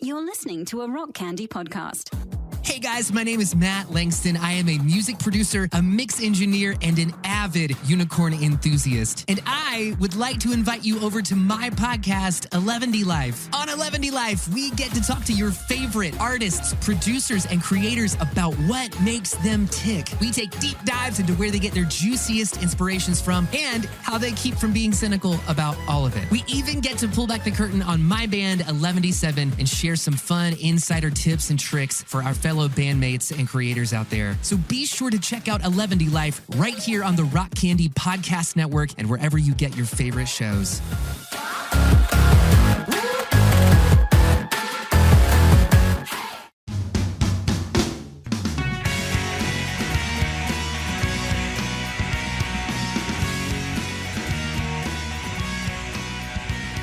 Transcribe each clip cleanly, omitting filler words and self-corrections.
You're listening to a Rock Candy podcast. Hey guys, my name is Matt Langston. I am a music producer, a mix engineer, and an avid unicorn enthusiast. And I would like to invite you over to my podcast, 11D Life. On 11D Life, we get to talk to your favorite artists, producers, and creators about what makes them tick. We take deep dives into where they get their juiciest inspirations from and how they keep from being cynical about all of it. We even get to pull back the curtain on my band, 11D7, and share some fun insider tips and tricks for our fellow bandmates and creators out there. So be sure to check out 11D Life right here on the Rock Candy Podcast Network and wherever you get your favorite shows.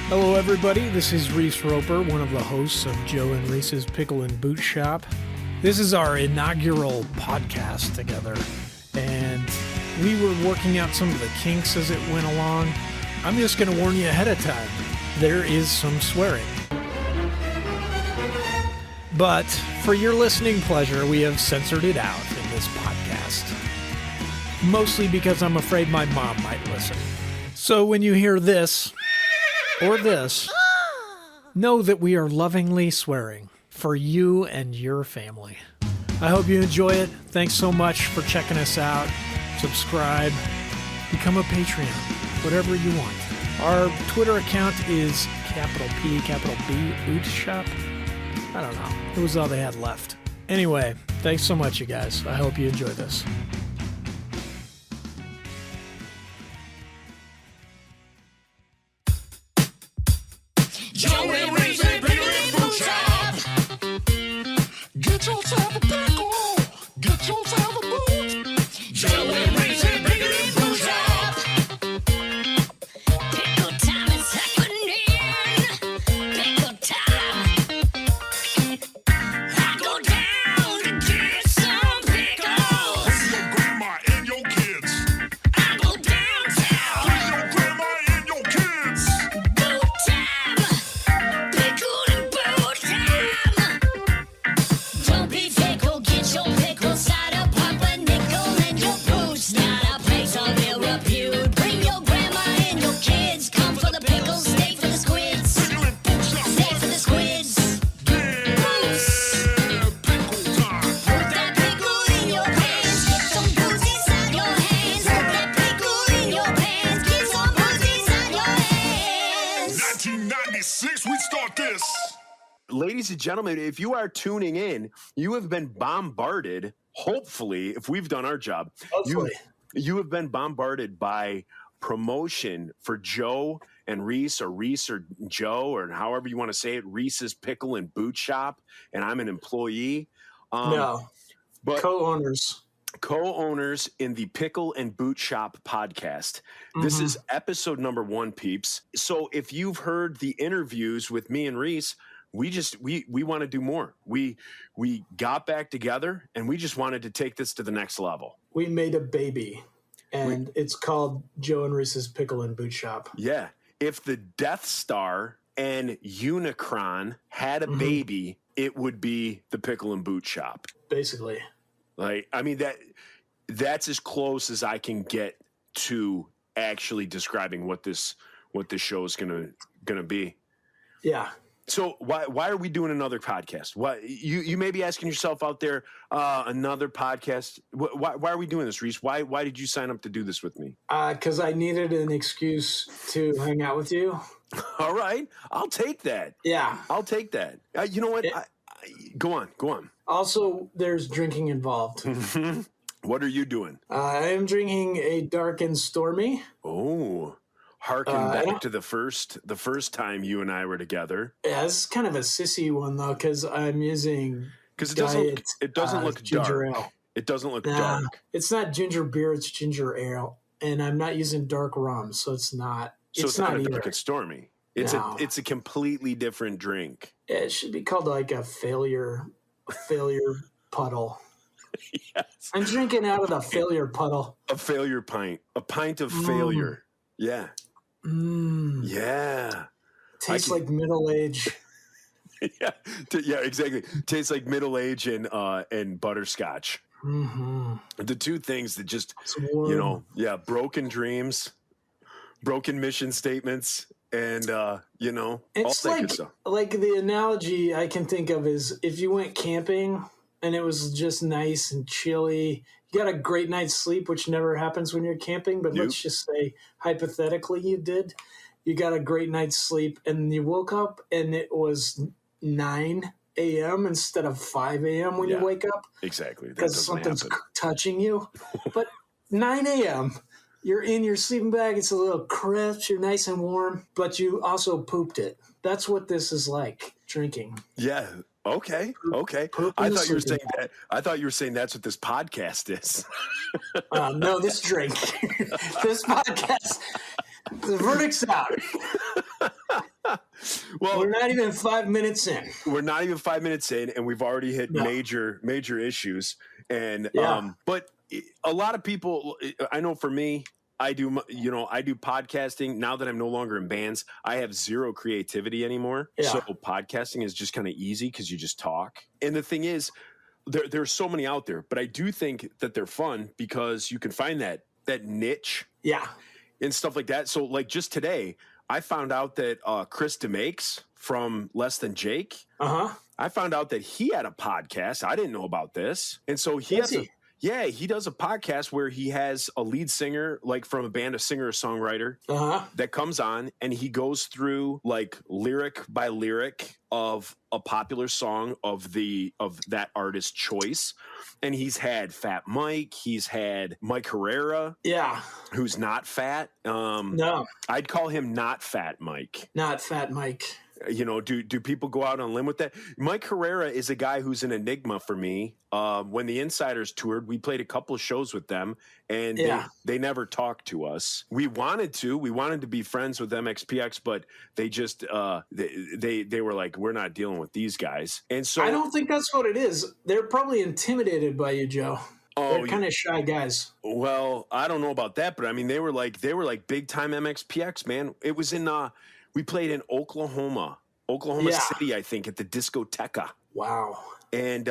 Hello everybody, this is Reese Roper, one of the hosts of Joe and Reese's Pickle and Boot Shop. This is our inaugural podcast together, and we were working out some of the kinks as it went along. I'm just going to warn you ahead of time, there is some swearing. But for your listening pleasure, we have censored it out in this podcast. Mostly because I'm afraid my mom might listen. So when you hear this, or this, know that we are lovingly swearing for you and your family. I hope you enjoy it. Thanks so much for checking us out. Subscribe, become a Patreon, whatever you want. Our Twitter account is capital P, capital B, Boot Shop. I don't know. It was all they had left. Anyway, thanks so much, you guys. I hope you enjoy this. Joe and Reese, Pickle and Boot Shop. Get yourself a pickle. Get yourself a boot. Joe and Reese, Pickle and Boot Shop. Pickle time is happening. Pickle time. I go down to get some pickles. With your grandma and your kids. I go downtown. With your grandma and your kids. Boot time. Pickle and boot time. Don't be fickle, get your pickle cider, pop a nickel in your boots. Not a place of ill repute. Bring your grandma and your kids. Come for the pickles, stay for the squids. Pickle and Boot Shop. Stay for the squids. Yeah, pickle time. Put that pickle in your pants. Get some booze inside your hands. Put that pickle in your pants. Get some booze inside your hands. 1996, we start this. Ladies and gentlemen, if you are tuning in, you have been bombarded. Hopefully, if we've done our job, you have been bombarded by promotion for Joe and Reese or Joe, or however you want to say it, Reese's Pickle and Boot Shop, and I'm an employee. No, But co-owners. co-owners in the Pickle and Boot Shop podcast. This is episode number 1, peeps. So if you've heard the interviews with me and Reese, we want to do more. We got back together and we just wanted to take this to the next level. We made a baby, and it's called Joe and Reese's Pickle and Boot Shop. Yeah. If the Death Star and Unicron had a baby, it would be the Pickle and Boot Shop. Basically. Like, I mean, that's as close as I can get to actually describing what this show is gonna be. Yeah. So why are we doing another podcast? Why you may be asking yourself out there, another podcast? Why are we doing this, Reese? Why did you sign up to do this with me? Because I needed an excuse to hang out with you. All right, I'll take that. Yeah. I'll take that. You know what? Go on. Also, there's drinking involved. What are you doing? I am drinking a Dark and Stormy. Oh, harken back to the first time you and I were together. Yeah, this is kind of a sissy one though, because I'm using Because it doesn't look ginger dark. ale. It doesn't look Nah, dark. it's not ginger beer; it's ginger ale, and I'm not using dark rum, so it's not. So it's not a either. Dark and Stormy. It's a completely different drink. Yeah, it should be called like a failure puddle. Yes. I'm drinking out of the failure puddle. A failure pint. A pint of failure. Yeah. Yeah. Tastes like middle age. Yeah, yeah, exactly. Tastes like middle age and butterscotch. Mm-hmm. The two things that just, It's warm. broken dreams, broken mission statements, and all It's that good stuff. like the analogy I can think of is if you went camping and it was just nice and chilly. You got a great night's sleep, which never happens when you're camping, but Nope. let's just say hypothetically you did. You got a great night's sleep and you woke up and it was 9 a.m. instead of 5 a.m. when Yeah. you wake up Exactly. That because doesn't something's happen. touching you. But 9 a.m., you're in your sleeping bag. It's a little crisp. You're nice and warm, but you also pooped it. That's what this is like, drinking. Yeah. Okay. Poop I in the thought you were saying sleeping that. I thought you were saying that's what this podcast is. No, this drink. This podcast. The verdict's out. Well, We're not even 5 minutes in. we're not even 5 minutes in, and we've already hit No. major issues. And Yeah. but a lot of people, I know for me, I do podcasting now that I'm no longer in bands. I have zero creativity anymore. Yeah. So podcasting is just kind of easy because you just talk. And the thing is, there's so many out there, but I do think that they're fun because you can find that niche Yeah. and stuff like that. So like just today, I found out that Chris DeMakes from Less Than Jake, Uh-huh. I found out that he had a podcast. I didn't know about this. And so he Does has he? he does a podcast where he has a lead singer, like from a band, a singer or songwriter Uh-huh. that comes on and he goes through like lyric by lyric of a popular song of that artist's choice. And he's had Fat Mike, he's had Mike Herrera, Yeah. who's not fat. No, I'd call him not Fat Mike. not Fat Mike. Do people go out on a limb with that? Mike Herrera is a guy who's an enigma for me. When the Insiders toured, we played a couple of shows with them, and Yeah. they never talked to us. We wanted to be friends with MXPX, but they just they were like, we're not dealing with these guys. And so I don't think that's what it is. They're probably intimidated by you, Joe. They're kind of shy guys. Well, I don't know about that, but I mean, they were like big time MXPX, man. It was in we played in Oklahoma Yeah. City, I think, at the Discoteca. Wow. And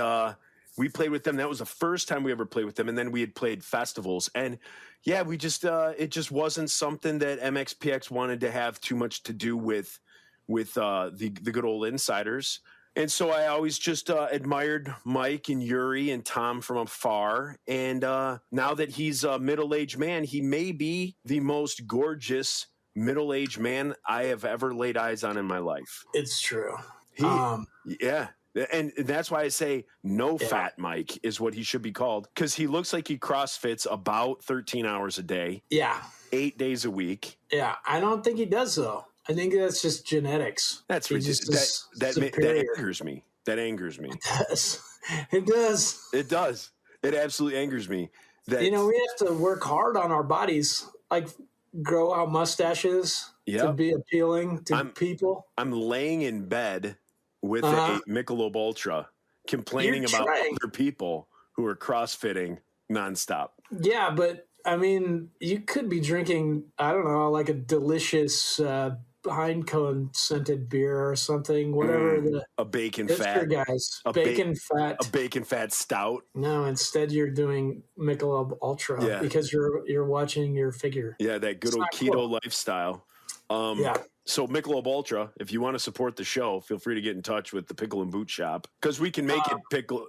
we played with them. That was the first time we ever played with them. And then we had played festivals. And yeah, we just it just wasn't something that MXPX wanted to have too much to do with the good old Insiders. And so I always just admired Mike and Yuri and Tom from afar. And now that he's a middle-aged man, he may be the most gorgeous middle-aged man I have ever laid eyes on in my life. It's true. Yeah. And that's why I say no Fat Mike is what he should be called, because he looks like he CrossFits about 13 hours a day, Yeah. 8 days a week. Yeah. I don't think he does, though. I think that's just genetics. That's He just ridiculous. is That superior. angers me. That angers me. It does. It does. It absolutely angers me. That We have to work hard on our bodies, like grow out mustaches to Yep. be appealing to people. I'm laying in bed with Uh-huh. a Michelob Ultra, complaining You're about trying. other people who are CrossFitting nonstop. Yeah, but I mean, you could be drinking, I don't know, like a delicious Heineken scented beer or something, whatever the A bacon hipster fat, guys. a Bacon fat. a bacon fat stout. No, instead you're doing Michelob Ultra Yeah. because you're watching your figure. Yeah, that good It's old not keto cool. lifestyle. Yeah. So Michelob Ultra, if you want to support the show, feel free to get in touch with the Pickle and Boot Shop, because we can make it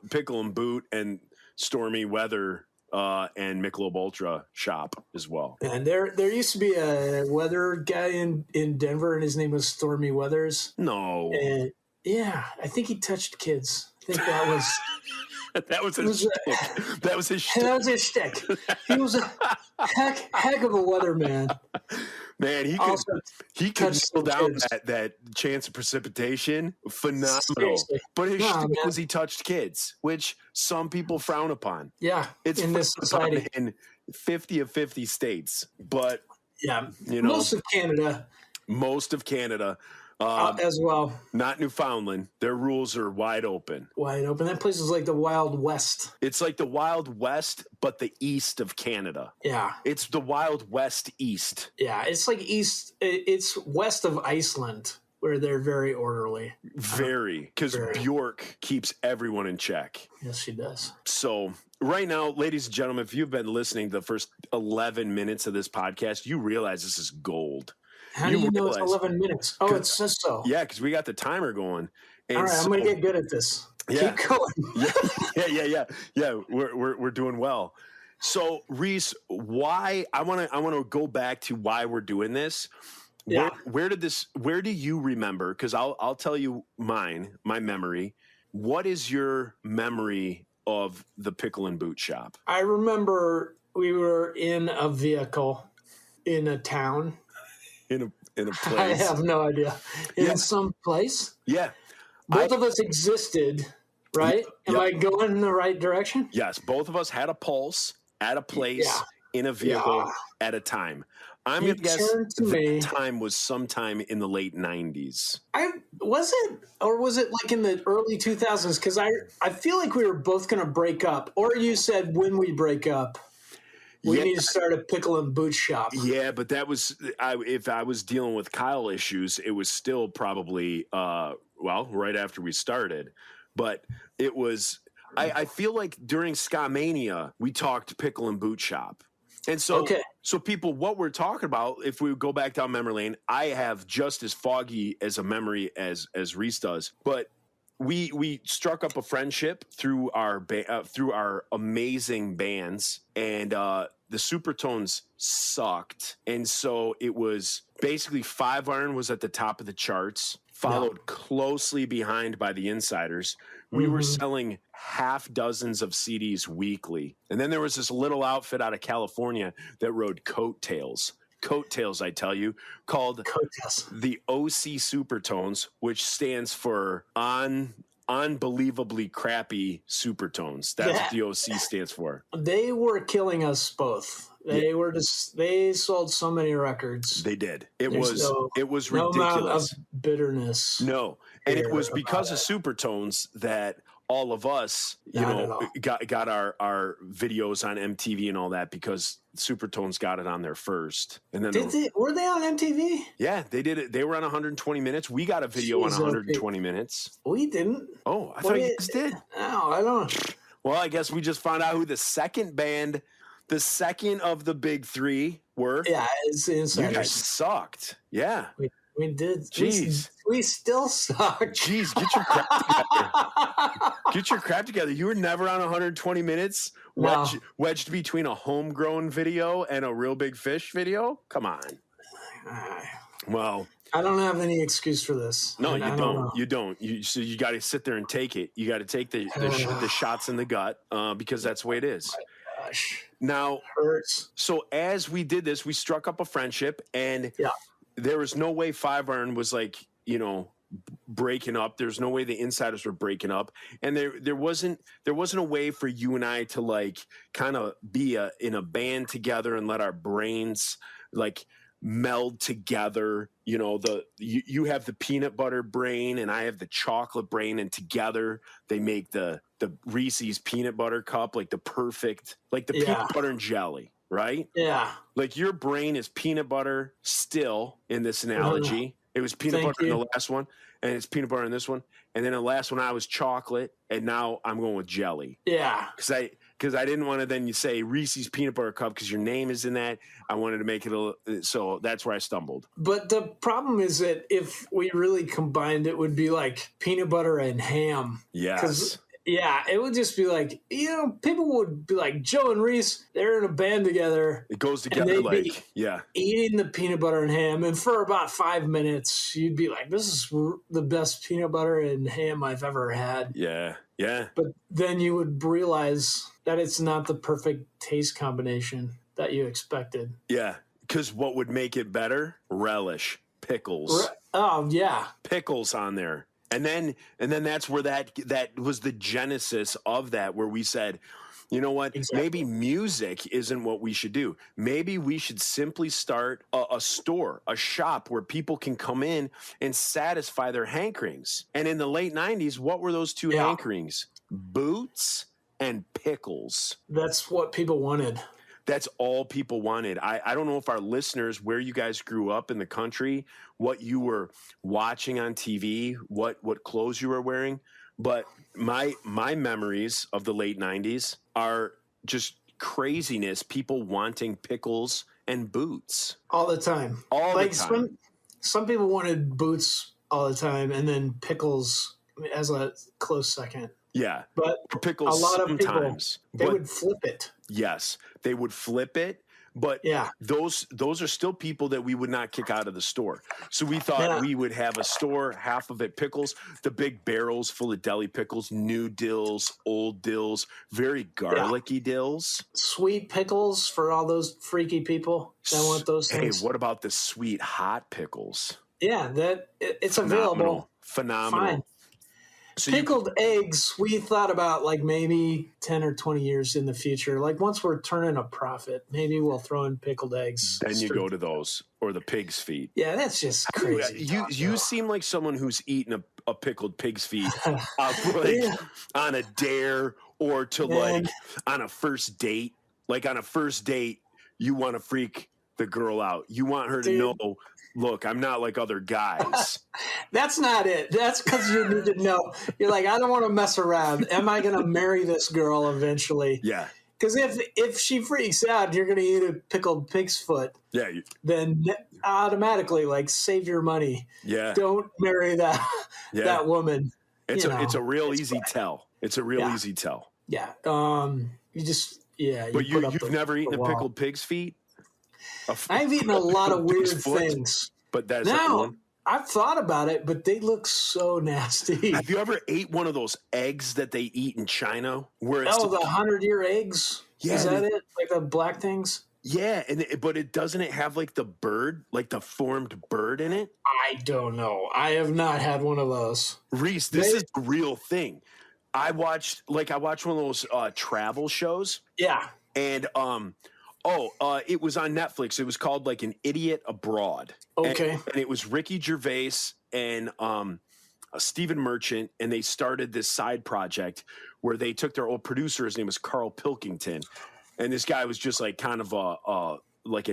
pickle and boot and stormy weather and Michelob Ultra shop as well. And there used to be a weather guy in Denver, and his name was Stormy Weathers. No, And yeah, I think he touched kids. I think that was that was was his a- shtick. That was his shtick. that was his shtick. He was a heck of a weatherman. Man, he Also could touched nail some down kids. that chance of precipitation. Phenomenal. Seriously. But his No, shtick man. was he touched kids, which some people frown upon. Yeah, It's in this frowned upon society. in 50 of 50 states, but Yeah, you know, most of Canada most of Canada, as well, not Newfoundland, their rules are wide open. wide open. That place is like the Wild West. It's like the Wild West, but the east of Canada. Yeah, It's the Wild West East. yeah. It's like east. It's west of Iceland, where they're very orderly. Very, because Very. Bjork keeps everyone in check. Yes, she does. So right now, ladies and gentlemen, if you've been listening to the first 11 minutes of this podcast, you realize this is gold. How do you know it's realize- 11 minutes? Oh, it says so. Yeah, because we got the timer going. And All right, I'm going to get good at this. Yeah. Keep going. Yeah. We're doing well. So Reese, why I want to go back to why we're doing this. Yeah. Where do you remember? Because I'll tell you my memory. What is your memory of the Pickle and Boot Shop? I remember we were in a vehicle in a town. In a place. I have no idea. In some place. Yeah. Both of us existed, right? Am Yep. I going in the right direction? Yes, both of us had a pulse at a place in a vehicle at a time. I'm You going to guess turned to me. that time was sometime in the late 90s. Was it like in the early 2000s? Because I feel like we were both going to break up, or you said when we break up, we need to start a Pickle and Boot Shop. Yeah, but that was if I was dealing with Kyle issues, it was still probably right after we started. But it was I feel like during Scamania we talked Pickle and Boot Shop. And so so people, what we're talking about, if we go back down memory lane, I have just as foggy as a memory as Reese does. But we struck up a friendship through our amazing bands, and the Supertones sucked, and so it was basically 5 Iron was at the top of the charts, followed closely behind by the Insiders. We were selling half dozens of CDs weekly, and then there was this little outfit out of California that rode coattails, I tell you, called the OC Supertones, which stands for unbelievably crappy Supertones. That's what the OC stands for. They were killing us both. They sold so many records. They did. It There's was no amount ridiculous. of bitterness. No, and it was because of Supertones that all of us, got our videos on MTV and all that, because Supertones got it on there first. And then Were they on MTV? Yeah, they did it. They were on 120 minutes. We got a video on 120 minutes. We didn't. Oh, I thought you guys did. No, I don't. Well, I guess we just found out who the second of the big three were. Yeah, it's You Insiders. guys sucked. Yeah. We did. Jeez. We still suck. Jeez, get your crap together. Get your crap together. You were never on 120 minutes wedged between a homegrown video and a Real Big Fish video? Come on. Well, I don't have any excuse for this. no, I you don't don't. know. You don't. You got to sit there and take it. You got to take the shots in the gut because that's the way it is. Gosh, Now, hurts. so as we did this, we struck up a friendship, and there was no way 5 Iron was breaking up. There's no way the Insiders were breaking up, and there wasn't a way for you and I to kind of be in a band together and let our brains meld together. You have the peanut butter brain and I have the chocolate brain, and together they make the Reese's peanut butter cup, the perfect, peanut butter and jelly, right? Yeah. Your brain is peanut butter still in this analogy. It was peanut butter in the last one, and it's peanut butter in this one. And then the last one I was chocolate, and now I'm going with jelly. Yeah. Because I didn't want to then you say Reese's peanut butter cup because your name is in that. I wanted to make it so that's where I stumbled. But the problem is that if we really combined, it would be like peanut butter and ham. Yes. Yeah, it would just be people would be like, Joe and Reese, they're in a band together. It goes together eating the peanut butter and ham. And for about 5 minutes, you'd be like, this is the best peanut butter and ham I've ever had. Yeah, yeah. But then you would realize that it's not the perfect taste combination that you expected. Yeah, because what would make it better? Relish. Pickles. Oh, yeah. Pickles on there. And then that's where that was the genesis of that, where we said, you know what, maybe music isn't what we should do. Maybe we should simply start a store, a shop where people can come in and satisfy their hankerings. And in the late 90s, what were those two hankerings? Boots and pickles. That's what people wanted. That's all people wanted. I don't know if our listeners, where you guys grew up in the country, what you were watching on TV, what clothes you were wearing, but my memories of the late 90s are just craziness, people wanting pickles and boots. All the time. All like the time. some people wanted boots all the time, and then pickles as a close second. Yeah. But Or pickles a lot of people, sometimes. they but would flip it. yes, they would flip it. But Yeah. those are still people that we would not kick out of the store. So we thought Yeah. we would have a store, half of it pickles, the big barrels full of deli pickles, new dills, old dills, very garlicky dills. Sweet pickles for all those freaky people that want those Hey, things. what about the sweet hot pickles? Yeah, it's Phenomenal. available. Phenomenal. Fine. So Pickled eggs, we thought about like maybe 10 or 20 years in the future. Like once we're turning a profit, maybe we'll throw in pickled eggs. then you go to those or the pig's feet. Yeah, that's just crazy. You seem like someone who's eaten a pickled pig's feet Yeah. on a dare or to Man. like on a first date. Like on a first date, you want to freak the girl out. You want her to Dude. know, look, I'm not like other guys. That's not it. That's because you need to know. You're like, I don't want to mess around. Am I going to marry this girl eventually? Yeah. Because if she freaks out, you're going to eat a pickled pig's foot. Yeah. Then automatically, like, save your money. Yeah. Don't marry that woman. It's you know, it's a real it's easy fine. tell. It's a real Yeah. easy tell. Yeah. You just But put up you've the- never eaten the a wall. pickled pig's feet? I've eaten a lot of weird Pig's foot? things. But that's not No, one. I've thought about it, but they look so nasty. Have you ever ate one of those eggs that they eat in China? Where it's Oh, the 100-year eggs? Yeah, Is that they- it? Like the black things? yeah, but it doesn't it have like the bird, like the formed bird in it? I don't know. I have not had one of those. Reese, this They- is the real thing. I watched one of those travel shows, Yeah. and it was on Netflix. It was called like An Idiot Abroad. Okay. And it was Ricky Gervais and Stephen Merchant, and they started this side project where they took their old producer. His name was Carl Pilkington, and this guy was just like kind of a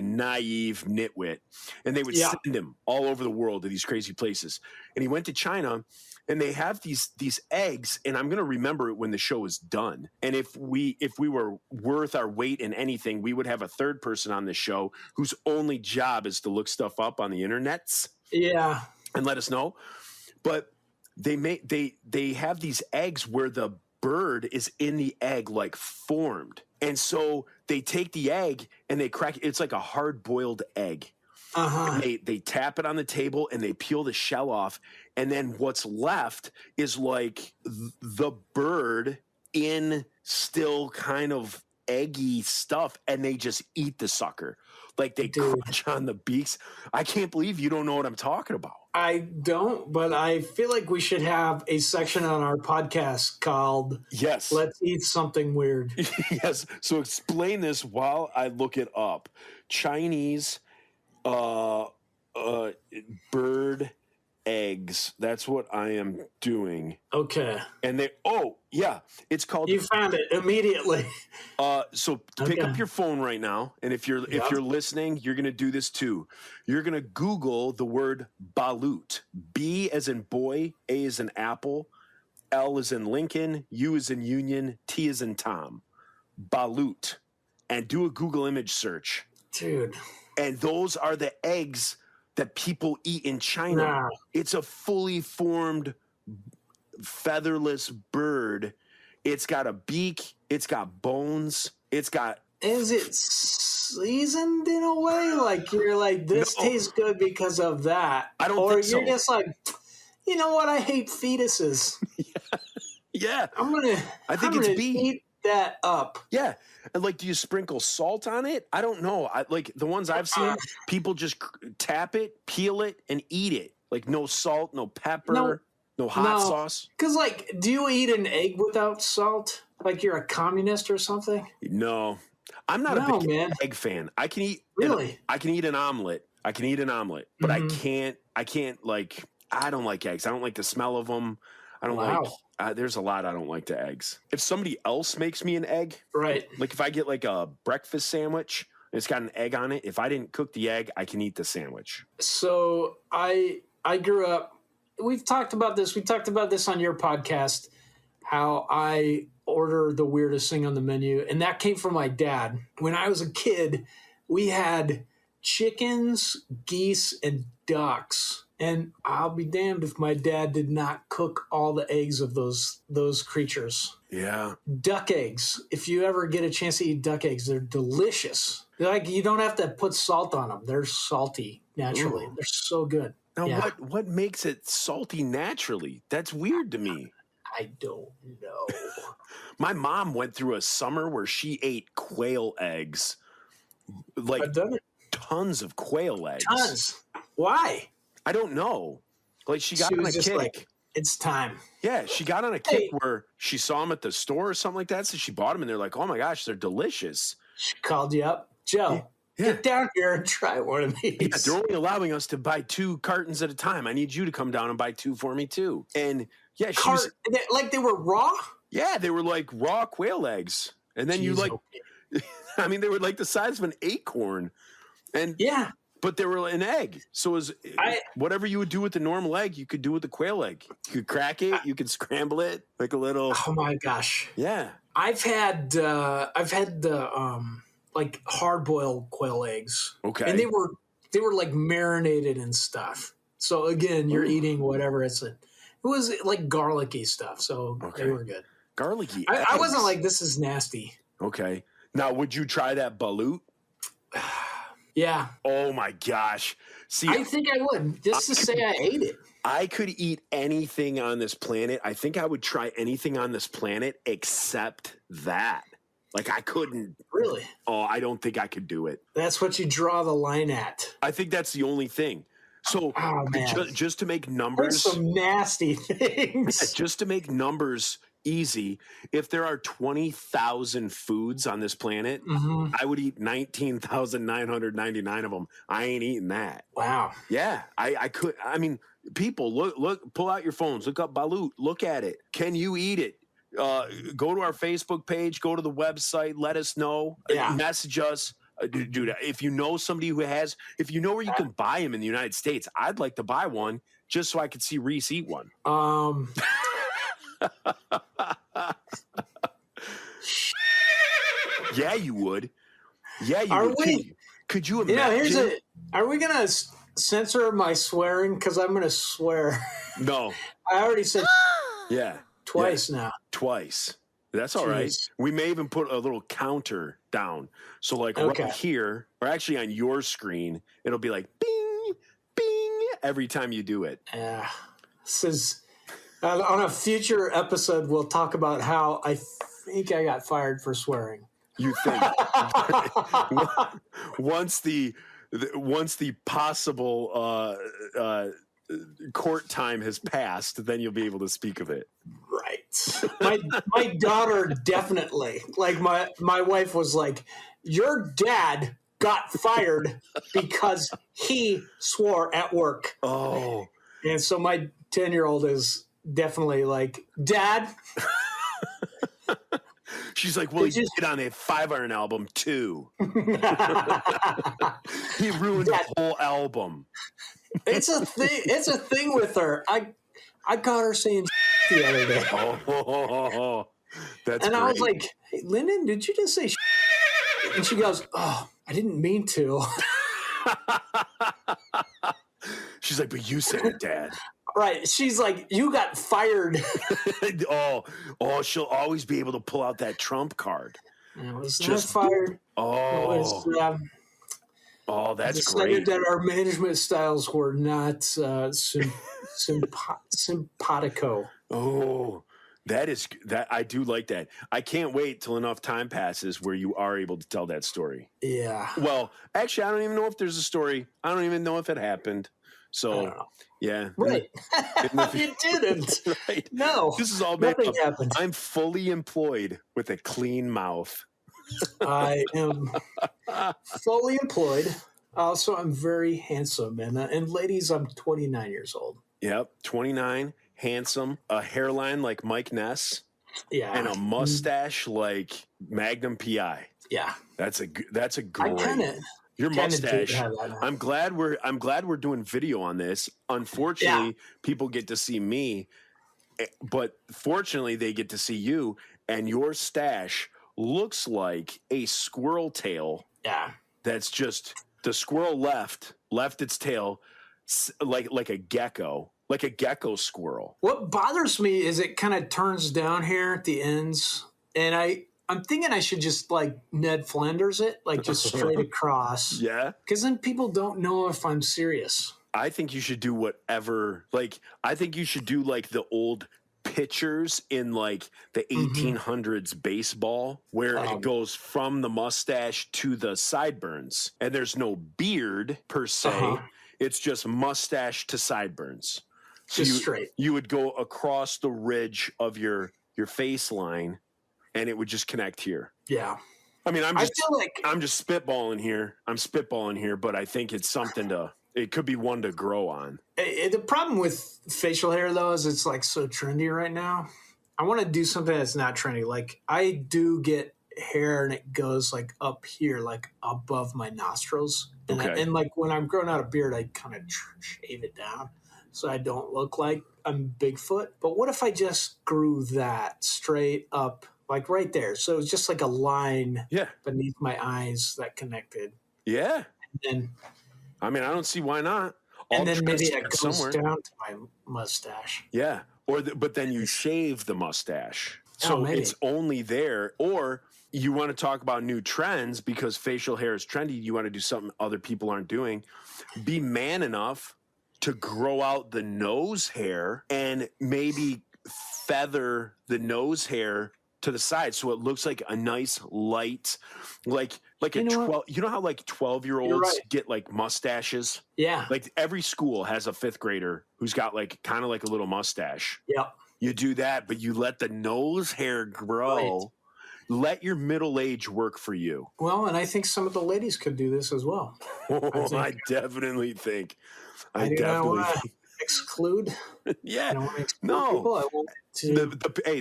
naive nitwit, and they would Yeah. send him all over the world to these crazy places. And he went to China, and they have these eggs, and I'm going to remember it when the show is done. And if we were worth our weight in anything, we would have a third person on the show whose only job is to look stuff up on the internets Yeah. and let us know. But they have these eggs where the bird is in the egg, like formed. And so they take the egg and they crack it's like a hard boiled egg. Uh-huh. They tap it on the table and they peel the shell off, and then what's left is like the bird in still kind of eggy stuff, and they just eat the sucker. Like they Dude. crunch on the beaks. I can't believe you don't know what I'm talking about. I don't, but I feel like we should have a section on our podcast called Yes. Let's Eat Something Weird. Yes. So explain this while I look it up. Chinese bird eggs. That's what I am doing. Okay. And it's called You found it immediately. so pick Okay. up your phone right now, and if you're listening, you're going to do this too. You're going to Google the word balut. B as in boy, A as in apple, L as in Lincoln, U as in Union, T as in Tom. Balut. And do a Google image search. Dude. And those are the eggs that people eat in China. Nah. It's a fully formed featherless bird. It's got a beak. It's got bones. It's got Is it seasoned in a way? Like you're like, this No. tastes good because of that. I don't or think so. you're just like, you know what? I hate fetuses. yeah, I think I'm it's gonna B. eat that up. yeah. And like, do you sprinkle salt on it? I don't know. Like the ones I've seen, people just tap it, peel it, and eat it. Like no salt, no pepper, no hot No. sauce. Because like, do you eat an egg without salt? Like you're a communist or something? No, I'm not No, a big man. egg fan. I can eat Really? I can eat an omelet. But Mm-hmm. I can't like. I don't like eggs. I don't like the smell of them. I don't Wow. like. there's a lot I don't like to eggs. If somebody else makes me an egg, Right. like if I get like a breakfast sandwich and it's got an egg on it, if I didn't cook the egg, I can eat the sandwich. So I grew up. We've talked about this. We talked about this on your podcast. How I order the weirdest thing on the menu, and that came from my dad. When I was a kid, we had chickens, geese, and ducks. And I'll be damned if my dad did not cook all the eggs of those creatures. Yeah. Duck eggs. If you ever get a chance to eat duck eggs, they're delicious. They're like, you don't have to put salt on them. They're salty naturally. Ooh. They're so good. Now, Yeah. what makes it salty naturally? That's weird to me. I don't know. My mom went through a summer where she ate quail eggs, like I've done it. tons of quail eggs. Tons. Why? I don't know. Like she got She on a was just kick. like, it's time. Yeah, she got on a kick Hey. where she saw them at the store or something like that. So she bought them and they're like, oh my gosh, they're delicious. She called you up. Joe, Yeah. get down here and try one of these. Yeah, they're only allowing us to buy 2 cartons at a time. I need you to come down and buy 2 for me too. And yeah, she was, Like they were raw? yeah, they were like raw quail eggs. And then you Jeez, like, okay. I mean, they were like the size of an acorn. And Yeah. but they were an egg. So it was whatever you would do with the normal egg, you could do with the quail egg. You could crack it, you could scramble it like a little. Oh my gosh. Yeah. I've had the like hard boiled quail eggs. Okay. And they were like marinated and stuff. So again, you're eating whatever it was like garlicky stuff. So Okay. they were good. Garlicky. I wasn't eggs. like, this is nasty. Okay. Now, would you try that balut? Yeah. Oh my gosh. See, I think I would. Just to say I ate it. I could eat anything on this planet. I think I would try anything on this planet except that. Like I couldn't. Really? Oh, I don't think I could do it. That's what you draw the line at. I think that's the only thing. So Oh, man. just to make There's numbers, some nasty things. just to make numbers easy, if there are 20,000 foods on this planet, Mhm. I would eat 19,999 of them. I ain't eating that. Wow. Yeah, I could. I mean, people, look, pull out your phones, look up balut, look at it. Can you eat it? Go to our Facebook page, go to the website, let us know, Yeah. message us. Dude, if you know somebody who has, if you know where you can buy them in the United States, I'd like to buy one just so I could see Reese eat one. Yeah, you would. Yeah, you Are would. we? Could you Yeah, imagine? Are we going to censor my swearing? Because I'm going to swear. No. I already said Yeah. twice now. Twice. That's all right. Jeez. We may even put a little counter down. So like Okay. right here, or actually on your screen, it'll be like bing, bing every time you do it. Yeah. This is on a future episode. We'll talk about how I think I got fired for swearing. You think once the possible court time has passed, then you'll be able to speak of it. Right. My daughter definitely. Like my wife was like, your dad got fired because he swore at work. Oh, And so my 10-year-old is definitely like, Dad, she's like, well, he Did you- did on a 5 Iron album too. He ruined the whole album. it's a thing. It's a thing with her. I caught her saying the other day. Oh, that's And great. I was like, hey, Lyndon, did you just say And she goes, oh, I didn't mean to. She's like, but you said it, Dad. Right. She's like, you got fired. oh, she'll always be able to pull out that trump card. I was not Just- fired. Oh, It was, that's decided great. that our management styles were not simpatico. Oh, that I do like that. I can't wait till enough time passes where you are able to tell that story. Yeah. Well, actually, I don't even know if there's a story. I don't even know if it happened. I So, don't know. yeah. Right. You didn't. Right. No. This is all made Nothing up. happened. I'm fully employed with a clean mouth. I am fully employed. Also, I'm very handsome. And ladies, I'm 29 years old. Yep, 29, handsome, a hairline like Mike Ness, Yeah. and a mustache like Magnum PI. Yeah. That's a I great. kind of Your mustache. have that now. I'm glad we're doing video on this. Unfortunately, people get to see me, but fortunately they get to see you, and your stash looks like a squirrel tail. Yeah. That's just the squirrel left its tail like a gecko squirrel. What bothers me is it kind of turns down here at the ends, and I'm thinking I should just like Ned Flanders it, like just straight across. Yeah. Because then people don't know if I'm serious. I think you should do whatever. Like, I think you should do like the old pitchers in like the 1800s baseball, where it goes from the mustache to the sideburns, and there's no beard per se. It's just mustache to sideburns. So Just straight. You would go across the ridge of your face line, and it would just connect here. Yeah. I mean, I feel like I'm just spitballing here, but I think it's something it could be one to grow on. the problem with facial hair though is it's like so trendy right now. I want to do something that's not trendy. Like I do get hair and it goes like up here, like above my nostrils. And, Okay. and like when I'm growing out a beard, I kind of shave it down so I don't look like I'm Bigfoot. But what if I just grew that straight up, like right there? So it's just like a line Yeah. beneath my eyes that connected. Yeah. And I mean, I don't see why not. All then maybe trends it start goes down to my mustache. Yeah. But then you shave the mustache. So maybe. it's only there. Or you want to talk about new trends because facial hair is trendy. You want to do something other people aren't doing. Be man enough to grow out the nose hair and maybe feather the nose hair to the side so it looks like a nice light, like You a know what? 12. You know how like 12-year-olds You're right. get like mustaches? Yeah. Like every school has a fifth grader who's got like kind of like a little mustache. Yeah. You do that, but you let the nose hair grow. Right. Let your middle age work for you. Well, and I think some of the ladies could do this as well. I definitely think. I do not want to exclude. I Yeah. don't want to exclude No. people. I want to.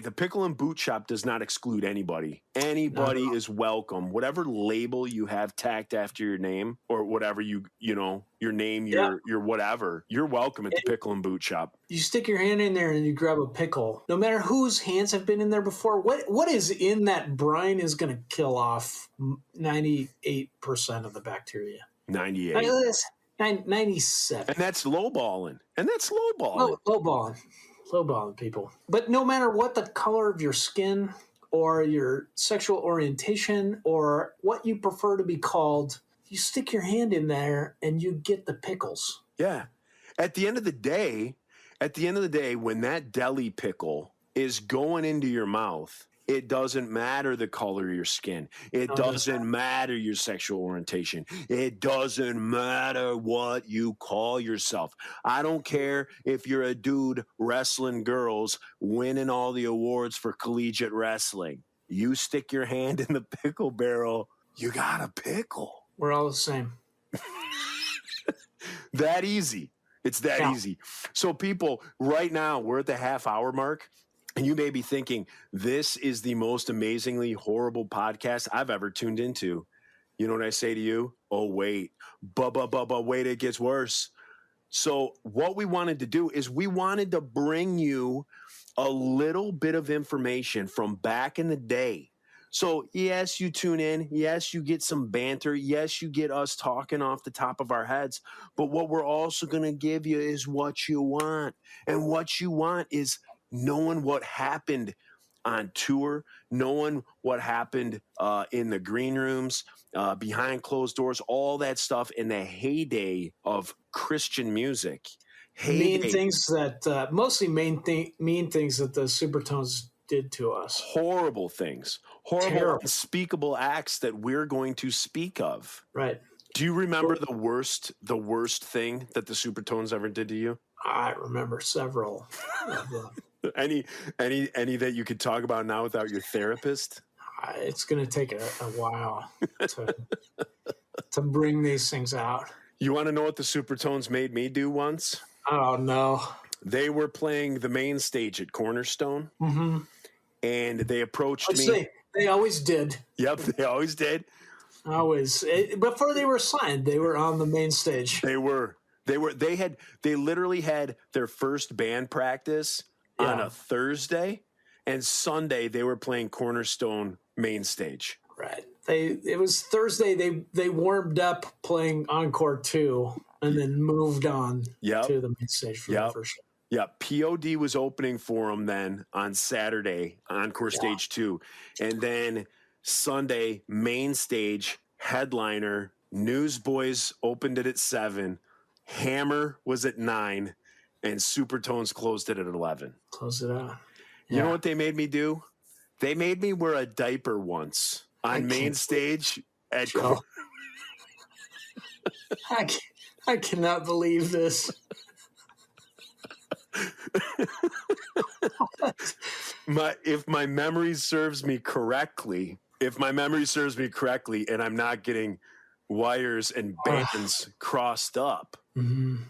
The pickle and boot shop does not exclude anybody. Anybody is welcome. Whatever label you have tacked after your name or whatever your name, your whatever, you're welcome at the pickle and boot shop. You stick your hand in there and you grab a pickle. No matter whose hands have been in there before, what is in that brine is going to kill off 98% of the bacteria. 98. 97. And that's lowballing. Lowballing people. But no matter what the color of your skin or your sexual orientation or what you prefer to be called, you stick your hand in there and you get the pickles. Yeah. At the end of the day, when that deli pickle is going into your mouth, it doesn't matter the color of your skin. It doesn't matter your sexual orientation. It doesn't matter what you call yourself. I don't care if you're a dude wrestling girls, winning all the awards for collegiate wrestling. You stick your hand in the pickle barrel, you got a pickle. We're all the same. That easy. It's that easy. So people, right now, we're at the half-hour mark. And you may be thinking, this is the most amazingly horrible podcast I've ever tuned into. You know what I say to you? Oh, wait. Wait, it gets worse. So what we wanted to do is we wanted to bring you a little bit of information from back in the day. So, yes, you tune in. Yes, you get some banter. Yes, you get us talking off the top of our heads. But what we're also going to give you is what you want. And what you want is knowing what happened on tour, knowing what happened in the green rooms, behind closed doors, all that stuff in the heyday of Christian music. Mean things that mostly mean things that the Supertones did to us. Horrible things. Horrible, Terrible. unspeakable acts that we're going to speak of. Right. Do you remember the worst thing that the Supertones ever did to you? I remember several of them. Any that you could talk about now without your therapist? It's going to take a while to bring these things out. You want to know what the Supertones made me do once? Oh, no. They were playing the main stage at Cornerstone, and they approached me. They always did. Yep, they always did. Always. Before they were signed, they were on the main stage. They literally had their first band practice on a Thursday, and Sunday they were playing Cornerstone main stage. Right. It was Thursday. They warmed up playing Encore 2 and then moved on to the main stage for the first show. Yeah, POD was opening for them then on Saturday, Encore Stage 2. And then Sunday, main stage, headliner, Newsboys opened it at 7, Hammer was at 9, and Supertones closed it at 11. Close it out. You know what they made me do? They made me wear a diaper once on main stage at I cannot believe this. If my memory serves me correctly, and I'm not getting wires and bands crossed up, I'm,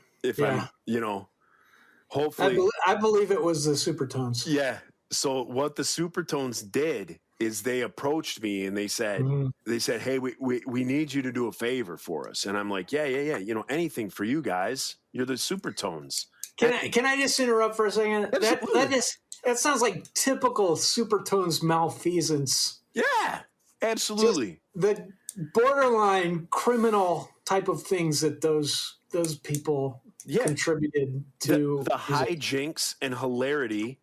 hopefully, I believe it was the Supertones. Yeah. So what the Supertones did is they approached me and they said, hey, we need you to do a favor for us. And I'm like, yeah. Anything for you guys. You're the Supertones. Can I just interrupt for a second? That sounds like typical Supertones malfeasance. Yeah, absolutely. Just the borderline criminal type of things that those people contributed to. The hijinks and hilarity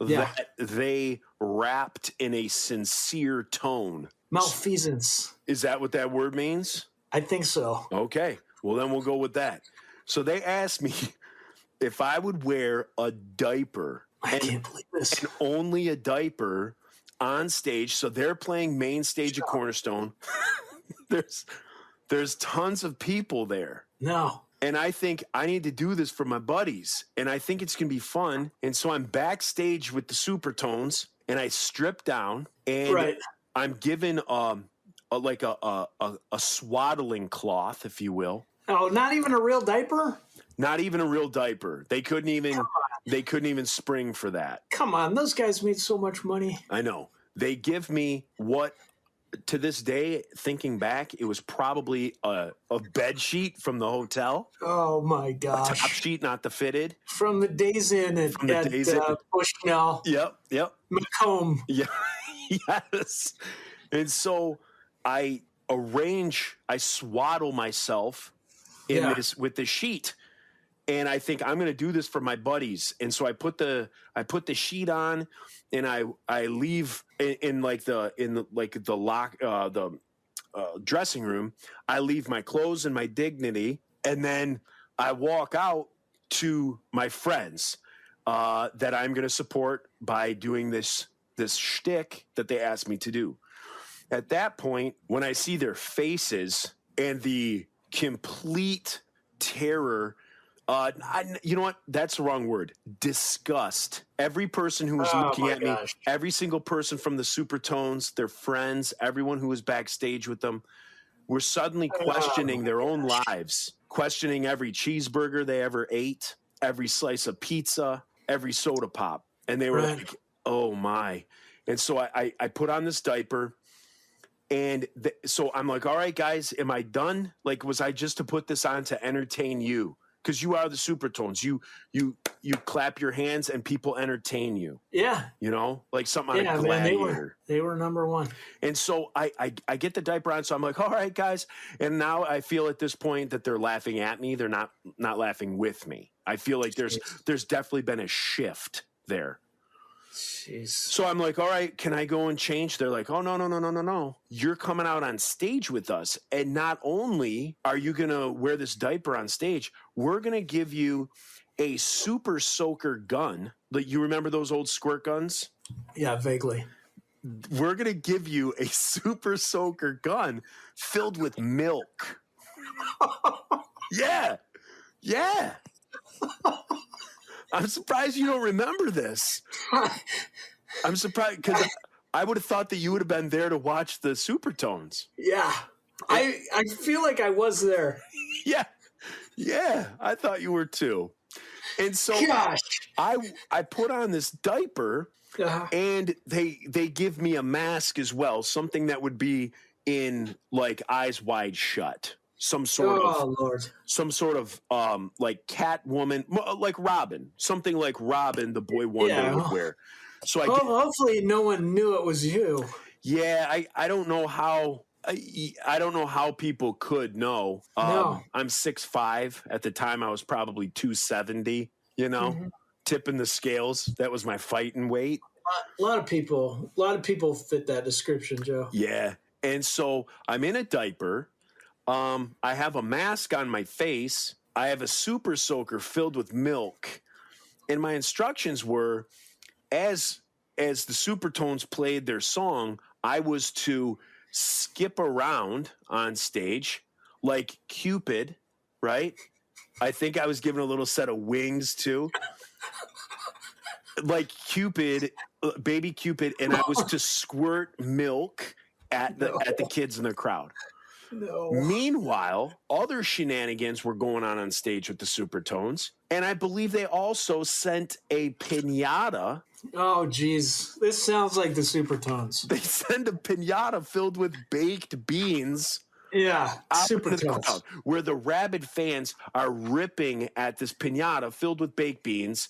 that they rapped in a sincere tone. Malfeasance. Is that what that word means? I think so. Okay. Well, then we'll go with that. So they asked me if I would wear a diaper. I can't believe this. And only a diaper on stage. So they're playing main stage at Cornerstone. There's tons of people there. No. And I think I need to do this for my buddies. And I think it's going to be fun. And so I'm backstage with the Supertones and I strip down and I'm given a swaddling cloth, if you will. Oh, not even a real diaper? Not even a real diaper. They couldn't even spring for that. Come on, those guys made so much money. I know. They give me what, to this day, thinking back, it was probably a bed sheet from the hotel. Oh my gosh! A top sheet, not the fitted. From the Days Inn at Bushnell. Yep. Macomb. Yeah. Yes. And so I swaddle myself in this with the sheet. And I think I'm going to do this for my buddies. And so I put the sheet on, and I leave in the dressing room. I leave my clothes and my dignity, and then I walk out to my friends that I'm going to support by doing this shtick that they asked me to do. At that point, when I see their faces and the complete terror. You know what? That's the wrong word. Disgust. Every person who was looking at me, every single person from the Supertones, their friends, everyone who was backstage with them, were suddenly questioning their own lives, questioning every cheeseburger they ever ate, every slice of pizza, every soda pop. And they were like, oh my. And so I put on this diaper. And so I'm like, all right, guys, am I done? Like, was I just to put this on to entertain you? Because you are the Supertones. You clap your hands and people entertain you. Yeah. You know, like something on a Gladiator. Man, they were number one. And so I get the diaper on. So I'm like, all right, guys. And now I feel at this point that they're laughing at me. They're not laughing with me. I feel like there's definitely been a shift there. Jeez. So I'm like, all right, can I go and change? They're like, oh, no. You're coming out on stage with us. And not only are you going to wear this diaper on stage, we're going to give you a super soaker gun. Like, you remember those old squirt guns? Yeah, vaguely. We're going to give you a super soaker gun filled with milk. Yeah. I'm surprised you don't remember this. I'm surprised because I would have thought that you would have been there to watch the Supertones. Yeah. I feel like I was there. Yeah. I thought you were too. And so Gosh. I put on this diaper, Uh-huh. and they give me a mask as well, something that would be in like Eyes Wide Shut, some sort Oh, Lord. of like Catwoman, like Robin, something like Robin, the Boy Wonder Yeah. would wear. So I Hopefully no one knew it was you. yeah, I don't know how. I don't know how people could know. No. I'm 6'5". At the time, I was probably 270. You know, tipping the scales. That was my fighting weight. A lot of people fit that description, Joe. Yeah, and so I'm in a diaper. I have a mask on my face. I have a super soaker filled with milk, and my instructions were, as the Supertones played their song, I was to skip around on stage like Cupid, right? I think I was given a little set of wings too. Like Cupid, baby Cupid, and I was to squirt milk at the kids in the crowd. No. Meanwhile, other shenanigans were going on stage with the Supertones, and I believe they also sent a piñata. Oh, geez. This sounds like the Supertones. They send a piñata filled with baked beans Yeah, out into the Supertones. crowd, where the rabid fans are ripping at this piñata filled with baked beans.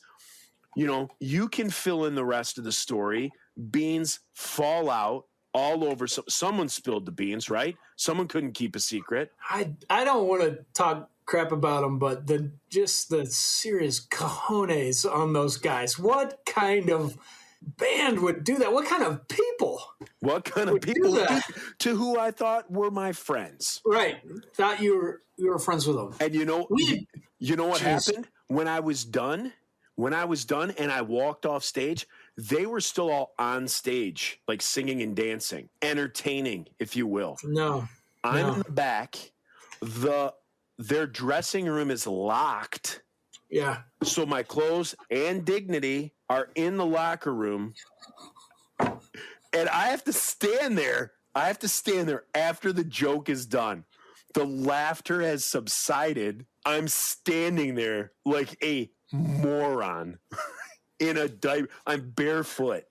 You know, you can fill in the rest of the story. Beans fall out all over. Someone spilled the beans, right? Someone couldn't keep a secret. I don't want to talk crap about them, but the serious cojones on those guys. What kind of band would do that? What kind of people? What kind of Would do people would do that? to who I thought were my friends? Right. Thought you were friends with them. And you know what Jeez. happened when I was done? When I was done and I walked off stage, they were still all on stage, like singing and dancing, entertaining, if you will. No. I'm in the back. Their dressing room is locked. Yeah. So my clothes and dignity are in the locker room. And I have to stand there. I have to stand there after the joke is done. The laughter has subsided. I'm standing there like a moron in a diaper. I'm barefoot.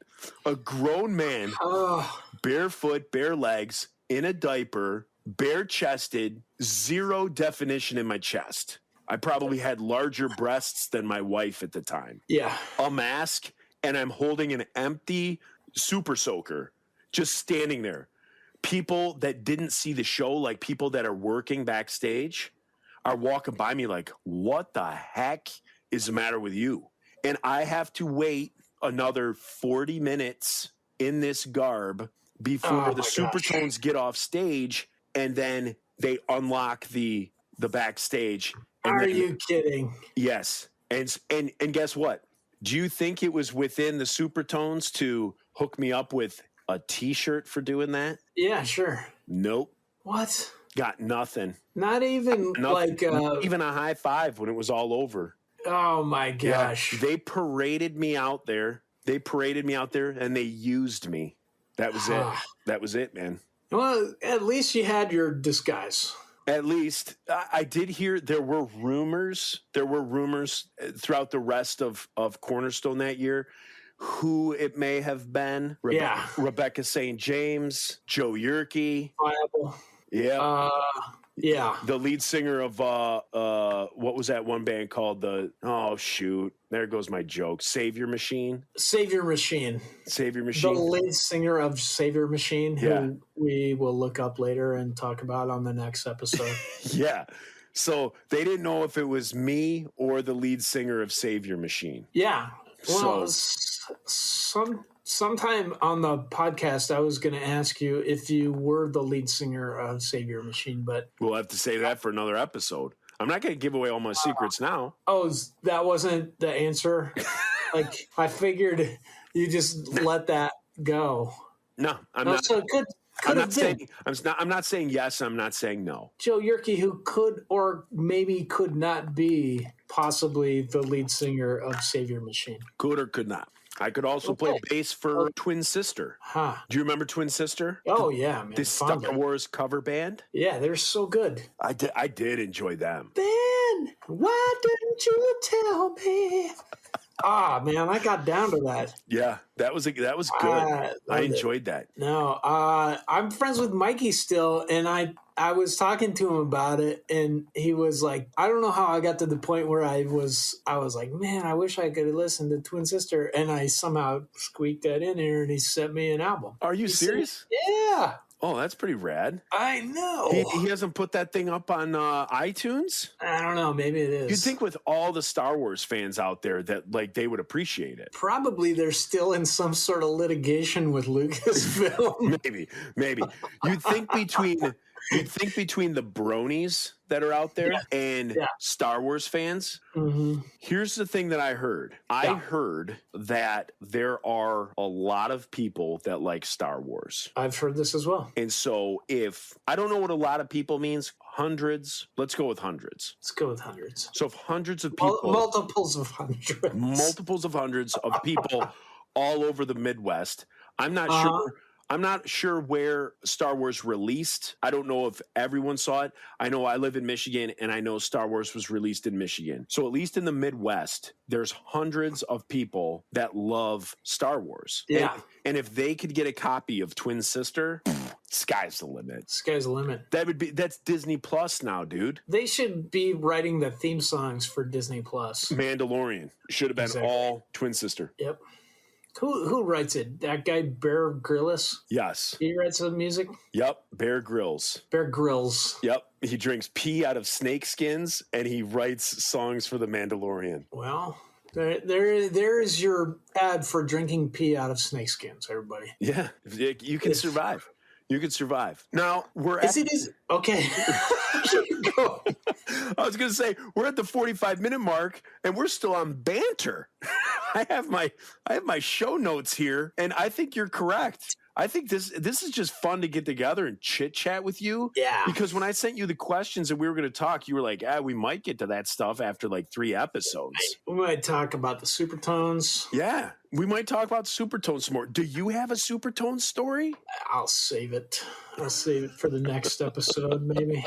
A grown man, Oh, barefoot, bare legs, in a diaper, bare chested, zero definition in my chest. I probably had larger breasts than my wife at the time. yeah. A mask, and I'm holding an empty super soaker, just standing there. People that didn't see the show, like people that are working backstage, are walking by me like, what the heck is the matter with you? And I have to wait another 40 minutes in this garb before Oh, the my Supertones get off stage, and then they unlock the backstage. And Are then- you kidding? Yes. And guess what? Do you think it was within the Supertones to hook me up with a T-shirt for doing that? Yeah, sure. Nope. What? Got nothing. Not even Nothing. like Not even a high five when it was all over. oh my gosh. They paraded me out there. And they used me. That was it. That was it, man. Well, at least you had your disguise. At least I did hear there were rumors throughout the rest of Cornerstone that year who it may have been. Yeah. Rebecca St. James, Joe Yerke. Viable. Yeah. Yeah. The lead singer of what was that one band called? There goes my joke. Savior Machine. Savior Machine. Savior The Machine. lead singer of Savior Machine, who Yeah. we will look up later and talk about on the next episode. Yeah. So they didn't know if it was me or the lead singer of Savior Machine. Yeah. Well, So- sometime on the podcast, I was going to ask you if you were the lead singer of Savior Machine, but We'll have to save that for another episode. I'm not going to give away all my secrets now. that wasn't the answer. Like, I figured you just let that go. No, I'm No, not. so it could I'm have not been saying. I'm not saying yes. I'm not saying no. Joe Yerke, who could or maybe could not be possibly the lead singer of Savior Machine. Could or could not. I could also play bass for Twin Sister. Huh. Do you remember Twin Sister? Oh, yeah, man. This Star fondly. Wars cover band. Yeah, they're so good. I did enjoy them. again. Why didn't you tell me? Ah, man, I got down to that. Yeah, that was good. I Loved it. enjoyed that. No, I'm friends with Mikey still, and I was talking to him about it, and he was like, I don't know how I got to the point where I was like, man, I wish I could have listened to Twin Sister, and I somehow squeaked that in here, and he sent me an album. Are you serious? Yeah, Oh, that's pretty rad. I know. He hasn't put that thing up on iTunes? I don't know, maybe it is. You'd think with all the Star Wars fans out there that like they would appreciate it. Probably they're still in some sort of litigation with Lucasfilm. Maybe. You'd think between the bronies that are out there and Star Wars fans. Mm-hmm. Here's the thing that I heard. I heard that there are a lot of people that like Star Wars. I've heard this as well. And so if I don't know what a lot of people means, hundreds, let's go with hundreds. Let's go with hundreds. So if hundreds of people, multiples of hundreds of people all over the Midwest, I'm not sure. I'm not sure where Star Wars released. I don't know if everyone saw it. I know I live in Michigan, and I know Star Wars was released in Michigan. So at least in the Midwest, there's hundreds of people that love Star Wars. Yeah. And if they could get a copy of Twin Sister, sky's the limit. Sky's the limit. That's Disney Plus now, dude. They should be writing the theme songs for Disney Plus. Mandalorian should have been all Twin Sister. Yep. Who writes it? That guy Bear Grylls? Yes. He writes the music? Yep. Bear Grylls. Bear Grylls. Yep. He drinks pee out of snake skins and he writes songs for the Mandalorian. Well, there is your ad for drinking pee out of snakeskins, everybody. Yeah. You can survive. You can survive. Now, okay. I was going to say, we're at the 45-minute mark and we're still on banter. I have my show notes here, and I think you're correct. I think this is just fun to get together and chit chat with you. Yeah. Because when I sent you the questions and we were going to talk, you were like, we might get to that stuff after like 3 episodes. We might talk about the Supertones. Yeah. We might talk about Supertones some more. Do you have a Supertones story? I'll save it. I'll save it for the next episode, maybe.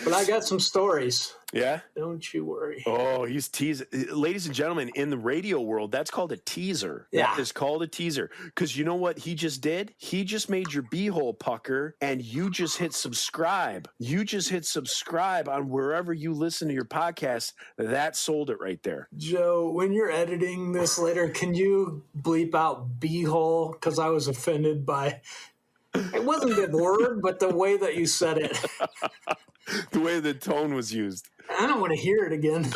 But I got some stories. Yeah? Don't you worry. Oh, he's teasing. Ladies and gentlemen, in the radio world, that's called a teaser. Yeah. That is called a teaser. Because you know what he just did? He just made your beehole pucker, and you just hit subscribe. You just hit subscribe on wherever you listen to your podcast. That sold it right there. Joe, when you're editing this later, can you bleep out beehole? Because I was offended by... It wasn't the word, but the way that you said it. The way the tone was used. I don't want to hear it again.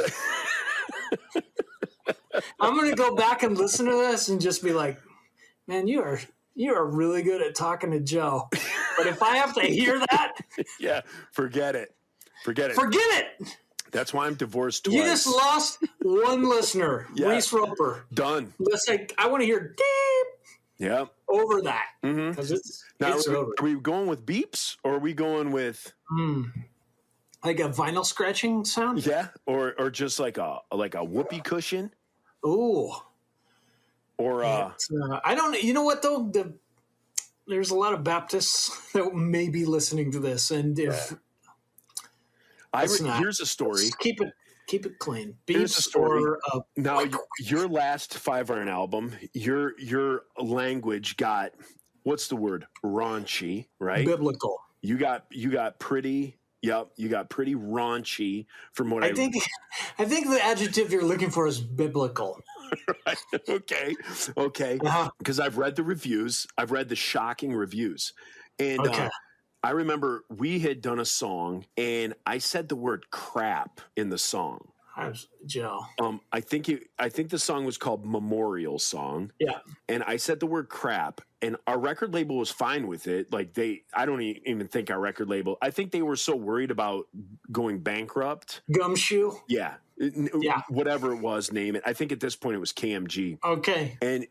I'm going to go back and listen to this and just be like, man, you are really good at talking to Joe. But if I have to hear that, yeah, forget it. Forget it. That's why I'm divorced twice. You just lost one listener, Yeah. Reese Roper. Done. Let's say I want to hear deep Yeah. over that. Because it's over. Are we going with beeps or are we going with Like a vinyl scratching sound? yeah, or just like a whoopee cushion? Ooh. Or I don't. You know what though? There's a lot of Baptists that may be listening to this, and if here's a story. Let's keep it clean. Here's a story. Or, Now, your last 5-iron album, your language got what's the word? Raunchy, right? biblical. You got pretty. Yep, you got pretty raunchy from what I think the adjective you're looking for is biblical. Right. Okay. Uh-huh. Because I've read the reviews. I've read the shocking reviews. And Okay. I remember we had done a song and I said the word crap in the song. Joe. I think the song was called Memorial Song. Yeah. And I said the word crap and our record label was fine with it. Like I don't even think our record label, I think they were so worried about going bankrupt. Gumshoe. Yeah. Yeah. Whatever it was, name it. I think at this point it was KMG. Okay. And,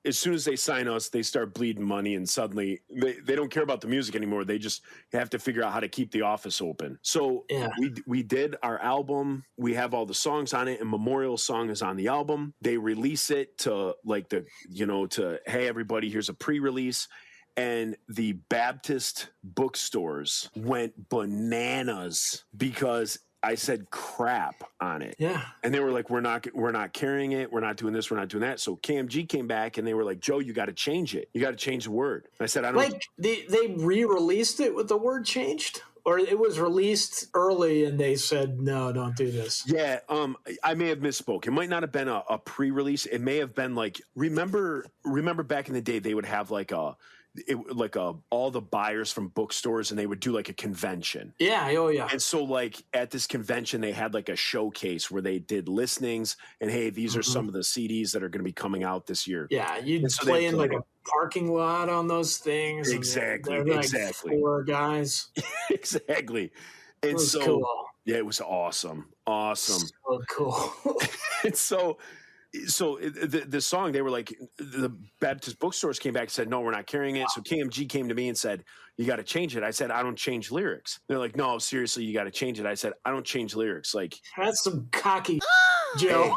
as soon as they sign us, they start bleeding money and suddenly they don't care about the music anymore. They just have to figure out how to keep the office open. So Yeah. we did our album. We have all the songs on it and Memorial Song is on the album. They release it to hey, everybody, here's a pre-release. And the Baptist bookstores went bananas because I said crap on it. Yeah. And they were like, we're not carrying it. We're not doing this. We're not doing that. So KMG came back and they were like, Joe, you got to change it. You got to change the word. And I said, I don't. Like they re-released it with the word changed, or it was released early and they said, no, don't do this. Yeah. I may have misspoke. It might not have been a pre-release. It may have been like, remember back in the day, they would have like all the buyers from bookstores and they would do like a convention. Yeah. Oh yeah. And so like at this convention, they had like a showcase where they did listenings and, hey, these are some of the CDs that are going to be coming out this year. Yeah. You'd so play they in play like a parking lot on those things. Exactly. And they're like Exactly. 4 guys. Exactly. And It was so, cool. yeah, it was awesome. Awesome. So cool. And so the song, they were like, the Baptist bookstores came back and said, no, we're not carrying it. So KMG came to me and said, you got to change it. I said, I don't change lyrics. They're like, no, seriously, you got to change it. I said, I don't change lyrics. Like, That's some cocky Joe.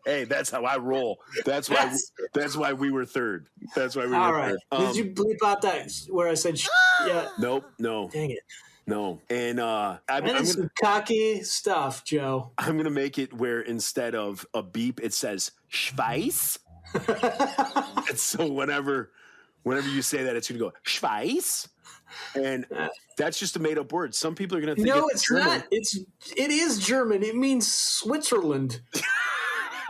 hey, that's how I roll. That's why we were third. That's why we All were right. third. Did you bleep out that where I said yeah? Nope, no, Dang it. no. And That is some cocky stuff, Joe. I'm gonna make it where instead of a beep, it says Schweiß. And so whenever you say that, it's gonna go Schweiß. And that's just a made up word. Some people are gonna think No, it's German. not. It is German. It means Switzerland.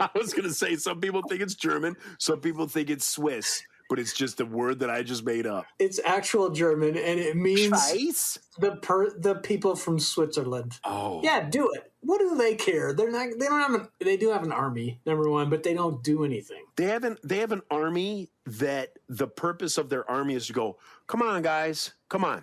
I was gonna say some people think it's German, some people think it's Swiss, but it's just a word that I just made up. It's actual German, and it means Schweiß? the people from Switzerland. Oh, Yeah, do it. What do they care? They do have an army, number one, but they don't do anything. They have an army that the purpose of their army is to go, come on, guys, come on.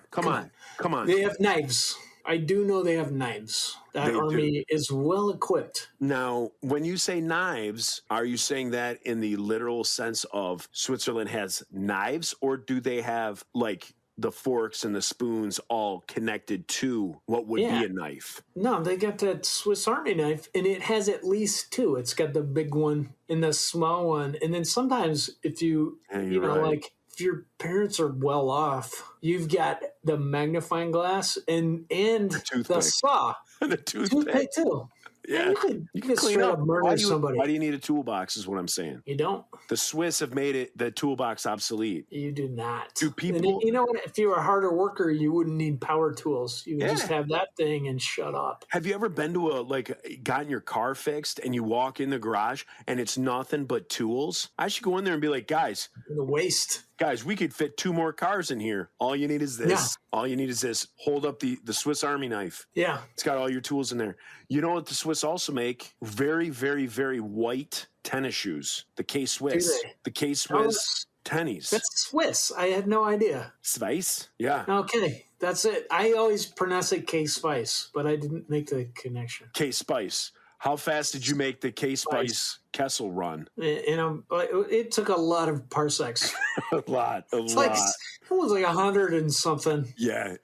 They have knives. I do know they have knives. That They army is well equipped. Now, when you say knives, are you saying that in the literal sense of Switzerland has knives, or do they have like the forks and the spoons all connected to what would be a knife? No, they got that Swiss Army knife, and it has at least 2. It's got the big one and the small one. And then sometimes if you, you're right. like if your parents are well off, you've got the magnifying glass and the toothpick. saw. The Toothpick too. Yeah, You could clean straight up. up murder somebody. Why do you need a toolbox is what I'm saying. You don't. The Swiss have made the toolbox obsolete. You do not. Do people- And you know what? If you were a harder worker, you wouldn't need power tools. You would Yeah. just have that thing and shut up. Have you ever been to gotten your car fixed and you walk in the garage and it's nothing but tools? I should go in there and be like, guys, The waste. we could fit 2 more cars in here. All you need is this. Yeah. All you need is this. Hold up the Swiss Army knife. Yeah. It's got all your tools in there. You know what the Swiss also make? Very, very, very white tennis shoes. The K-Swiss. Do they? The K-Swiss tennies. That's Swiss. I had no idea. Swiss? Yeah. Okay, that's it. I always pronounce it K-Spice, but I didn't make the connection. K-Spice. How fast did you make the K-Spice Kessel run? And it took a lot of parsecs. A lot. It was like 100 and something. Yeah,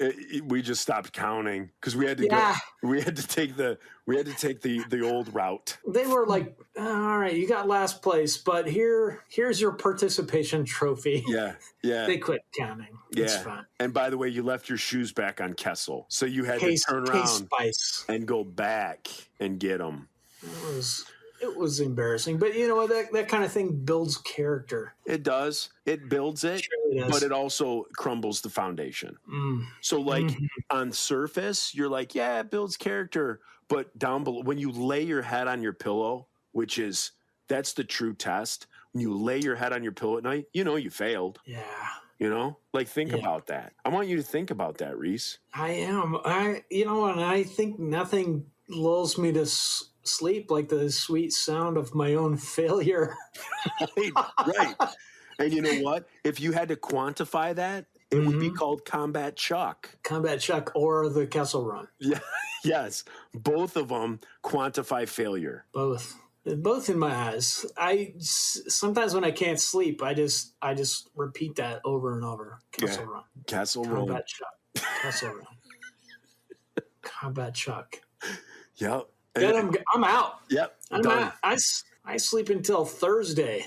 we just stopped counting because we had to Yeah. go. We had to take the old route. They were like, all right, you got last place, but here's your participation trophy. Yeah, yeah, They quit counting. It's fine. And by the way, you left your shoes back on Kessel, so you had to turn around K-Spice. and go back and get them. It was embarrassing, but you know what? That kind of thing builds character. It does. It builds it, Surely does. but it also crumbles the foundation. So, like on surface, you're like, yeah, it builds character, but down below, when you lay your head on your pillow, that's the true test. When you lay your head on your pillow at night, you know you failed. Yeah. You know, like think about that. I want you to think about that, Reese. I am. And I think nothing lulls me to sleep like the sweet sound of my own failure. Right. And you know what? If you had to quantify that, it would be called Combat Chuck. Combat Chuck or the Kessel Run. Yeah. Yes. Both of them quantify failure. Both in my eyes. Sometimes when I can't sleep, I just repeat that over and over. Kessel Run. Kessel Run. Combat Chuck. Kessel Run. Combat Chuck. Yep. Then I'm out. Yep. I'm Done. out. I sleep until Thursday.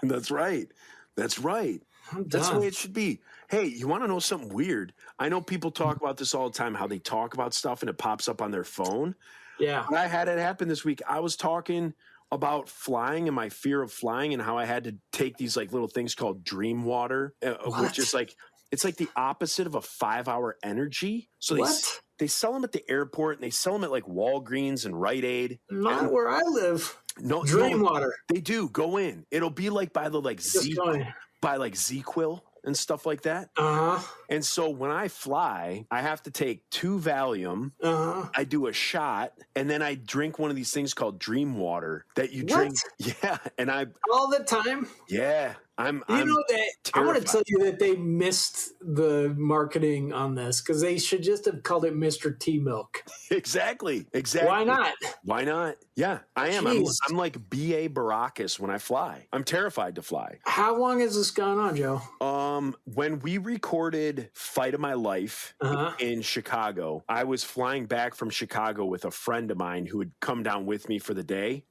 That's right. That's right. I'm That's the done. way it should be. Hey, you want to know something weird? I know people talk about this all the time, how they talk about stuff and it pops up on their phone. Yeah. But I had it happen this week. I was talking about flying and my fear of flying and how I had to take these like little things called dream water, which is like, it's like the opposite of a 5-hour energy. So What? they sell them at the airport and they sell them at like Walgreens and Rite Aid. Not where I live. No, Dream water. They do go in. It'll be like by the like Just going. by like ZQuil and stuff like that. Uh-huh. And so when I fly, I have to take 2 Valium. Uh-huh. I do a shot, and then I drink one of these things called Dream Water that you drink. Yeah, and All the time? I'm You know that I want to terrified. tell you that they missed the marketing on this because they should just have called it Mr. T Milk. Exactly. Why not? Why not? Yeah, I am. I'm Jeez. like B.A. Baracus when I fly. I'm terrified to fly. How long has this gone on, Joe? When we recorded Fight of My Life Uh-huh. in Chicago, I was flying back from Chicago with a friend of mine who had come down with me for the day.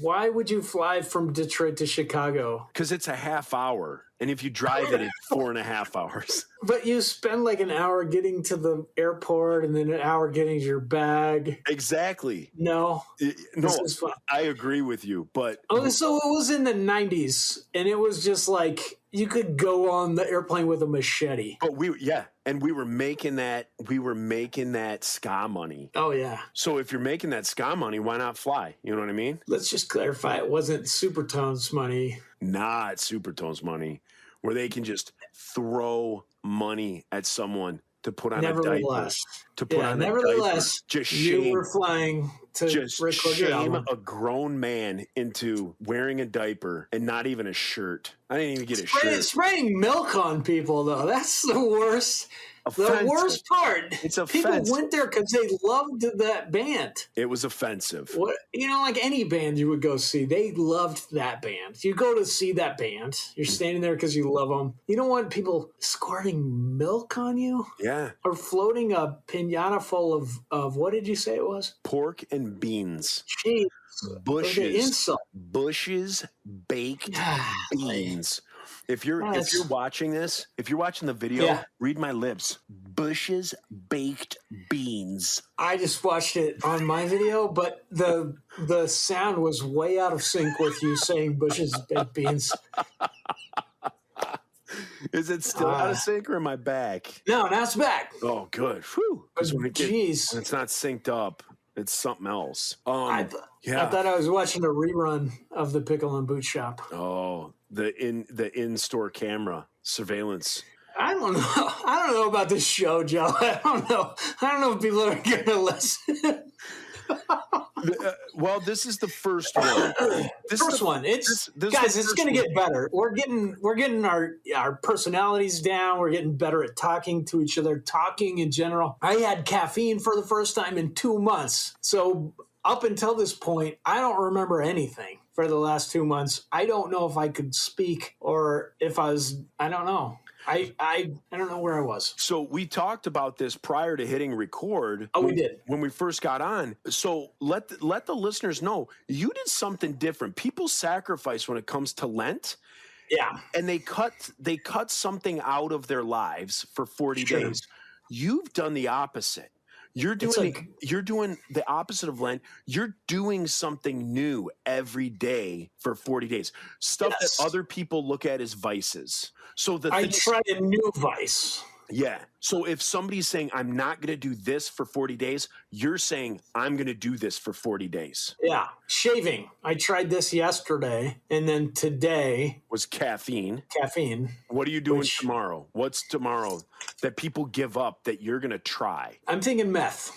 Why would you fly from Detroit to Chicago? Because it's a half hour. And if you drive it, it's 4.5 hours. But you spend like an hour getting to the airport and then an hour getting your bag. Exactly. No. No, This is fun. I agree with you. But Oh, so it was in the 90s, and it was just like you could go on the airplane with a machete. we were making that ska money. Oh, yeah. So if you're making that ska money, why not fly? You know what I mean? Let's just clarify. It wasn't Supertones money. Not Supertones money, where they can just throw money at someone to put on a diaper. Nevertheless. To put on a nevertheless, diaper. Just you shame. were flying to Just record your shame album. a grown man into wearing a diaper and not even a shirt. I didn't even get a shirt. Spraying milk on people, though. That's the worst. The Offensive. worst part. It's People offensive. went there because they loved that band. It was offensive. What like any band you would go see, they loved that band. You go to see that band, you're standing there because you love them. You don't want people squirting milk on you Yeah. or floating a pinata full of what did you say it was? Pork and beans. Jeez, Bushes. the insult. Bushes baked beans. If you're Yes. watching this, if you're watching the video, Yeah. read my lips. Bushes baked beans. I just watched it on my video, but the sound was way out of sync with you saying bushes baked beans. Is it still out of sync or am I back? No, now it's back. Oh, good. Whew. Because when Jeez. it's not synced up, it's something else. I thought I was watching a rerun of the Pickle and Boot Shop. Oh, the in-store camera surveillance. I don't know. I don't know about this show, Joe. I don't know if people are going to listen. Well, this is the first one. First one. It's this guys. the It's first going to one. get better. We're getting our personalities down. We're getting better at talking to each other, talking in general. I had caffeine for the first time in 2 months. So up until this point, I don't remember anything for the last 2 months. I don't know if I could speak or if I was. I don't know. I don't know where I was. So we talked about this prior to hitting record. Oh, we did. When we first got on. So let the listeners know you did something different. People sacrifice when it comes to Lent, Yeah. and they cut something out of their lives for 40 Sure. days. You've done the opposite. You're doing the opposite of Lent. You're doing something new every day for 40 days. Stuff Yes. that other people look at as vices. So I tried a new vice. yeah. So if somebody's saying, I'm not going to do this for 40 days, you're saying, I'm going to do this for 40 days. Yeah. Shaving. I tried this yesterday, and then today, Was caffeine. caffeine. What are you doing Which- tomorrow? What's tomorrow that people give up that you're going to try? I'm thinking meth.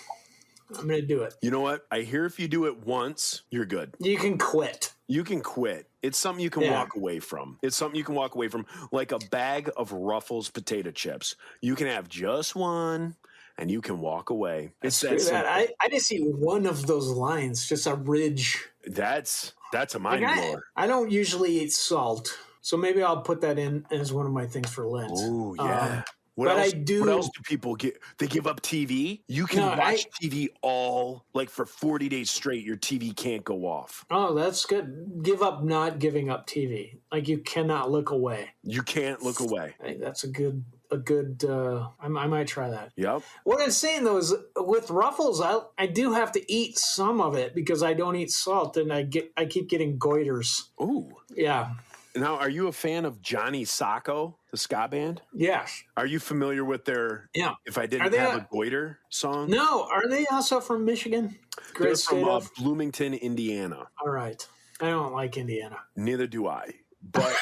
I'm going to do it. You know what? I hear if you do it once, you're good. You can quit. You can quit. It's something you can Yeah. walk away from. It's something you can walk away from, like a bag of Ruffles potato chips. You can have just one, and you can walk away. It's Screw that that. simple. I just eat one of those lines, just a ridge. That's a Like, mind blower. I don't usually eat salt, so maybe I'll put that in as one of my things for Lent. Oh yeah. What But else? I do. What else do people get? They give up TV. You can No, watch TV all like for 40 days straight. Your TV can't go off. Oh, that's good. Give up not giving up TV. Like you cannot look away. You can't look away. I think that's a good. I might try that. Yep. What I'm saying though is with Ruffles, I do have to eat some of it because I don't eat salt, and I keep getting goiters. Ooh. Yeah. Now, are you a fan of Johnny Sacco, the ska band? Yes. Are you familiar with their Yeah. If I Are Didn't they Have a Goiter song? No, are they also from Michigan? They're Great from state of. Bloomington, Indiana. All right. I don't like Indiana. Neither do I. But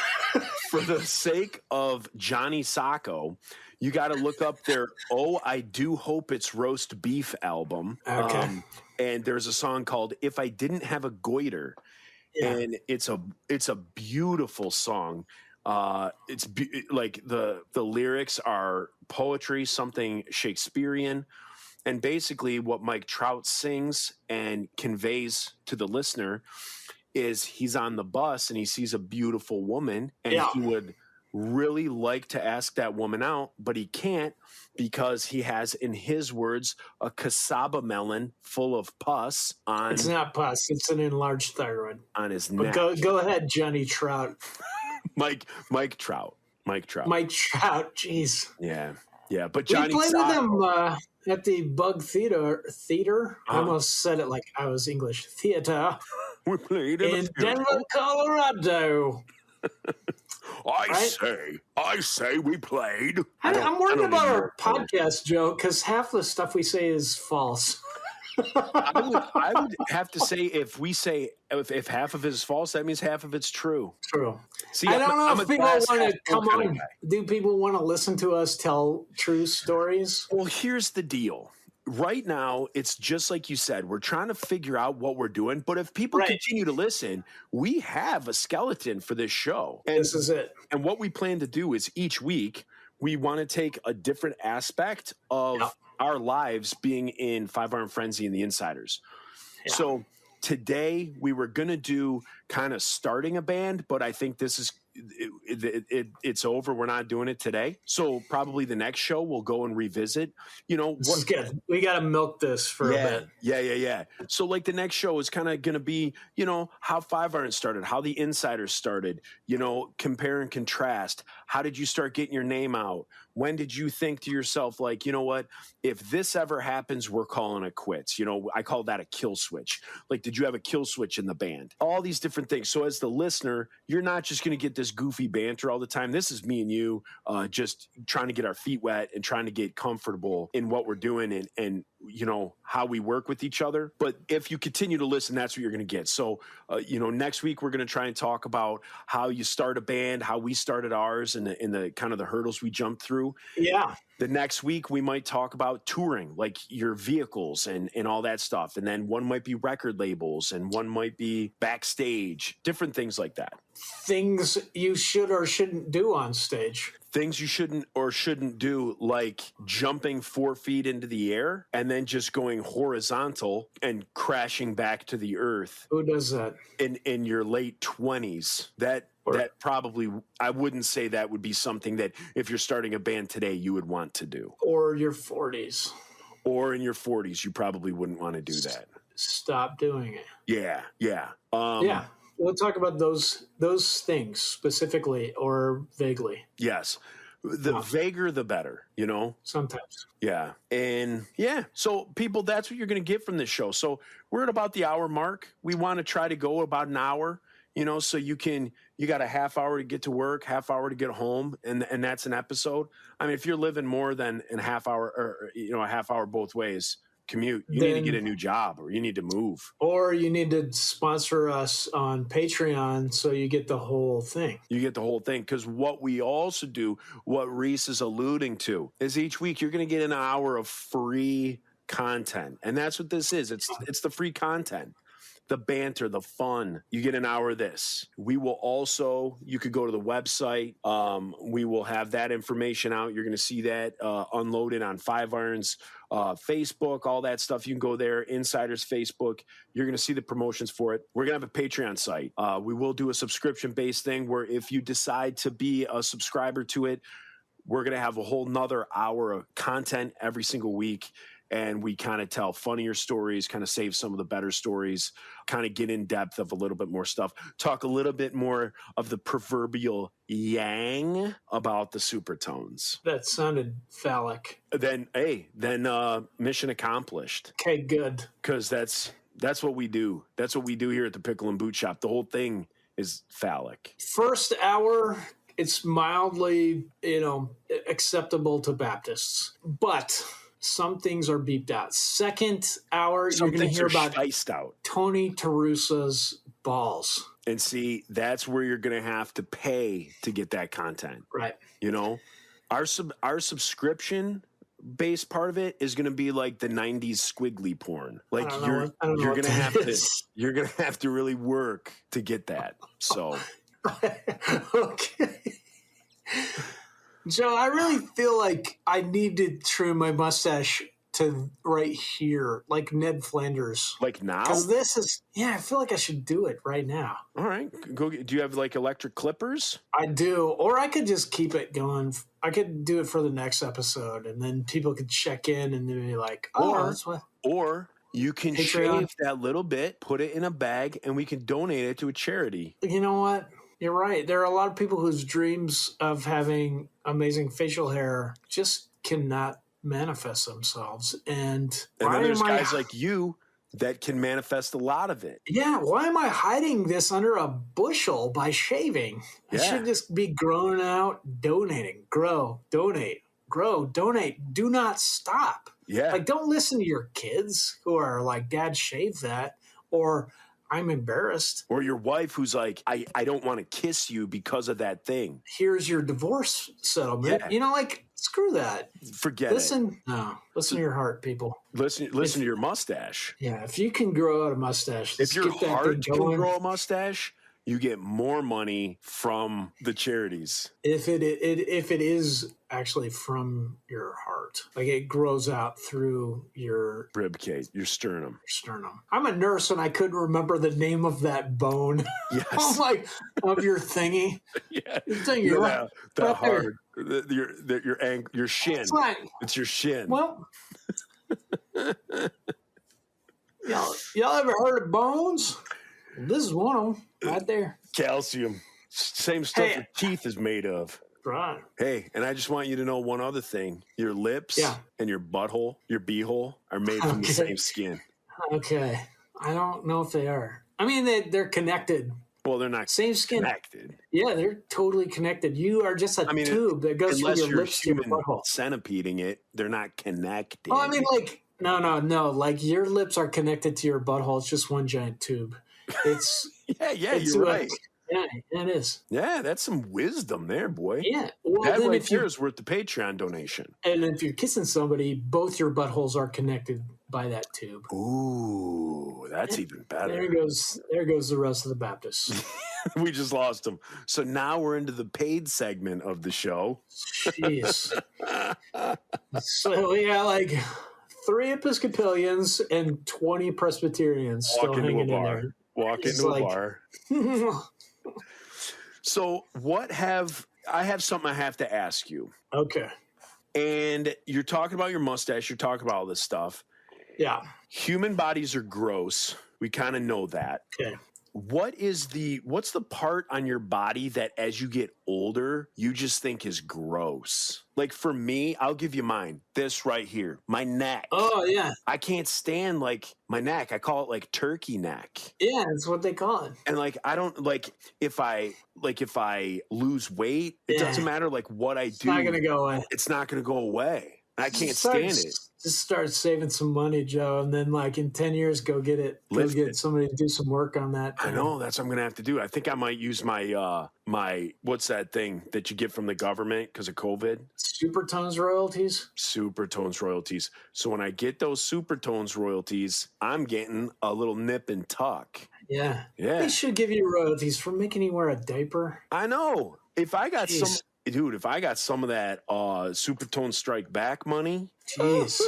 for the sake of Johnny Sacco, you got to look up their "Oh, I Do Hope It's Roast Beef" album. Okay. And there's a song called "If I Didn't Have a Goiter," Yeah. and it's a beautiful song. Like the lyrics are poetry, something Shakespearean. And basically what Mike Trout sings and conveys to the listener is he's on the bus and he sees a beautiful woman and Yeah. he would really like to ask that woman out, but he can't because he has, in his words, a cassava melon full of pus on It's not pus. It's an enlarged thyroid. his But neck. go ahead, Johnny Trout. Mike Trout. Mike Trout. Jeez. Yeah. But We Johnny played with Sacco, them at the Bug Theater. I Uh-huh. almost said it like I was English. Theater we played in in the theater. Denver, Colorado. I say we played. I'm worried about our podcast. podcast, Joe, because half the stuff we say is false. I would have to say if half of it is false, that means half of it's true. True. See, I don't know I'm a if people glass want half to full come kinda on. guy. Do people want to listen to us tell true stories? Well, here's the deal. Right now, it's just like you said. We're trying to figure out what we're doing. But if people Right. continue to listen, we have a skeleton for this show. And, This is it. and what we plan to do is each week, we want to take a different aspect of Yep. our lives being in 5 Iron Frenzy and the Insiders. Yeah. So today we were going to do kind of starting a band, but I think this is it's over. We're not doing it today. So probably the next show we'll go and revisit, This is good. We got to milk this for a bit. Yeah. So like the next show is kind of going to be, how 5 Iron started, how the Insiders started, compare and contrast. How did you start getting your name out? When did you think to yourself, like, you know what, if this ever happens, we're calling it quits. I call that a kill switch. Like, did you have a kill switch in the band? All these different things. So as the listener, you're not just going to get this goofy banter all the time. This is me and you just trying to get our feet wet and trying to get comfortable in what we're doing and how we work with each other. But if you continue to listen, that's what you're going to get. So, next week we're going to try and talk about how you start a band, how we started ours, and the kind of the hurdles we jumped through. Yeah. The next week we might talk about touring, like your vehicles and all that stuff. And then one might be record labels and one might be backstage, different things like that. Things you should or shouldn't do on stage. Things you shouldn't or shouldn't do, like jumping 4 feet into the air and then just going horizontal and crashing back to the earth Who does that? in your late 20s. That probably, I wouldn't say that would be something that if you're starting a band today, you would want to do. Or your 40s. Or in your 40s, you probably wouldn't want to do that. Stop doing it. Yeah. Yeah. We'll talk about those things specifically or vaguely. Yes. The vaguer, the better, Sometimes. Yeah. And so people, that's what you're going to get from this show. So we're at about the hour mark. We want to try to go about an hour, so you got a half hour to get to work, half hour to get home. And that's an episode. I mean, if you're living more than a half hour or, a half hour both ways commute, you need to get a new job or you need to move. Or you need to sponsor us on Patreon so you get the whole thing. You get the whole thing. Because what we also do, what Reese is alluding to, is each week you're going to get an hour of free content. And that's what this is. It's the free content. The banter, the fun. You get an hour of this. We will also, you could go to the website. We will have that information out. You're going to see that unloaded on 5 Irons Facebook, all that stuff. You can go there, Insiders Facebook. You're going to see the promotions for it. We're going to have a Patreon site. We will do a subscription-based thing where if you decide to be a subscriber to it, we're going to have a whole nother hour of content every single week. And we kind of tell funnier stories, kind of save some of the better stories, kind of get in depth of a little bit more stuff, talk a little bit more of the proverbial yang about the supertones. That sounded phallic. Then mission accomplished. Okay, good. Because that's what we do. That's what we do here at the Pickle and Boot Shop. The whole thing is phallic. First hour, it's mildly, acceptable to Baptists, but some things are beeped out. Second hour, Some you're going to things hear are about spiced out. Tony Terusa's balls. And see, that's where you're going to have to pay to get that content. Right. Our subscription based part of it is going to be like the 90s squiggly porn. Like you're going to have to really work to get that. So Okay. Joe, I really feel like I need to trim my mustache to right here, like Ned Flanders. like now? Because I feel like I should do it right now. All right. Do you have like electric clippers? I do. Or I could just keep it going. I could do it for the next episode, and then people could check in and then be like, that's what. Or you can Patreon. shave that little bit, put it in a bag, and we can donate it to a charity. You know what? You're right. There are a lot of people whose dreams of having amazing facial hair just cannot manifest themselves. And then why there's am I guys like you that can manifest a lot of it. Yeah, why am I hiding this under a bushel by shaving? I Yeah. should just be growing out, donating, grow, donate, grow, donate. Do not stop. Yeah. Like, don't listen to your kids who are like, Dad, shave that, or I'm embarrassed. Or your wife who's like, I don't want to kiss you because of that thing. Here's your divorce settlement. Yeah. Screw that. Forget Listen to your heart, people. it. Listen to your mustache. Yeah, if you can grow out a mustache, If let's your get that heart thing can going. grow a mustache, you get more money from the charities. If it is actually from your heart, like it grows out through your Ribcage, your sternum. sternum. I'm a nurse and I couldn't remember the name of that bone. Yes. Of your thingy. Yeah. Your thingy, right? That Right there. hard. Your shin. That's right. It's your shin. Well, y'all ever heard of bones? This is one of them right there. Calcium. Same stuff Hey. your teeth is made of. Right. Hey, and I just want you to know one other thing. Your lips and your butthole, your beehole, are made from the Okay. same skin. Okay. I don't know if they are. I mean, they're connected. Well, they're not Same skin. connected. Yeah, they're totally connected. You are just a tube that goes from Unless your you're lips to your human butthole. centipeding it, they're not connected. Oh, I mean, like, no. Like, your lips are connected to your butthole. It's just one giant tube. It's it's you're what- right. Yeah, it is. Yeah, that's some wisdom there, boy. Yeah. Well, That then right if you there is worth the Patreon donation. and if you're kissing somebody, both your buttholes are connected by that tube. Ooh, that's even better. There goes the rest of the Baptists. We just lost them. So now we're into the paid segment of the show. Jeez. So we got like 3 Episcopalians and 20 Presbyterians still Walk into a hanging in bar. there. Walk It's into like- a bar. So I have something I have to ask you. Okay. And you're talking about your mustache. You're talking about all this stuff. Yeah. Human bodies are gross. We kind of know that. Okay. What's the part on your body that as you get older, you just think is gross? Like for me, I'll give you mine. This right here, my neck. Oh yeah. I can't stand like my neck. I call it like turkey neck. Yeah, that's what they call it. And like I don't like if I lose weight, it Yeah. doesn't matter like what I It's do. not gonna go away. It's not gonna go away. I can't Just start- stand it. Just start saving some money, Joe, and then like in 10 years, go get it. Go Lift get it. somebody to do some work on that. I know that's what I'm gonna have to do. I think I might use my my what's that thing that you get from the government because of COVID? Supertones royalties. Supertones royalties. So when I get those Supertones royalties, I'm getting a little nip and tuck. Yeah. Yeah. They should give you royalties for making you wear a diaper. I know. If I got Jeez. if I got some of that Supertone Strike Back money, Jeez.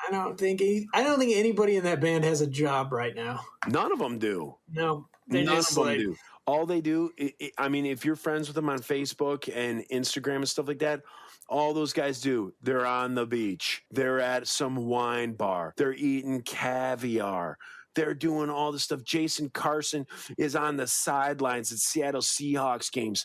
I don't think anybody in that band has a job right now. none of them do. No, they None just of them like do. All they do, I mean, if you're friends with them on Facebook and Instagram and stuff like that, all those guys do, they're on the beach. They're at some wine bar. They're eating caviar. They're doing all this stuff. Jason Carson is on the sidelines at Seattle Seahawks games.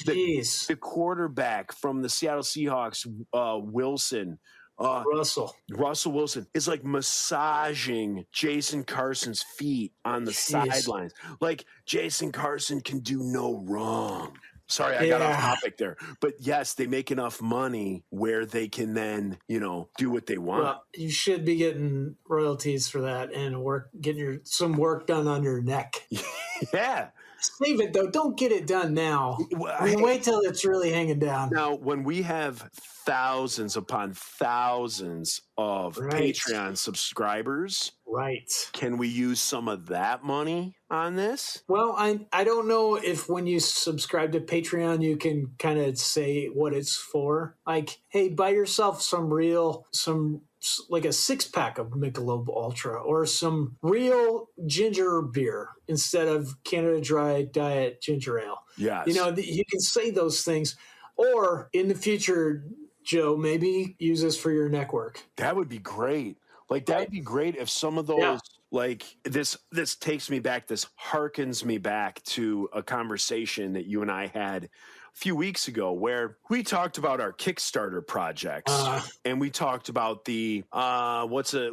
Jeez. The quarterback from the Seattle Seahawks, Wilson, Russell Wilson is like massaging Jason Carson's feet on the sidelines. Like Jason Carson can do no wrong. Sorry, I got off topic there. But yes, they make enough money where they can then, do what they want. Well, you should be getting royalties for that and getting some work done on your neck. Yeah. Save it, though. Don't get it done now. Wait till it's really hanging down. Now, when we have thousands upon thousands of Patreon subscribers, can we use some of that money on this? Well, I don't know if when you subscribe to Patreon, you can kind of say what it's for. Like, hey, buy yourself like a 6-pack of Michelob Ultra or some real ginger beer instead of Canada Dry Diet Ginger Ale. Yes. You can say those things. Or in the future, Joe, maybe use this for your neck work. That would be great. Like, that would be great if some of those, like, this takes me back, this harkens me back to a conversation that you and I had a few weeks ago where we talked about our Kickstarter projects and we talked about the what's a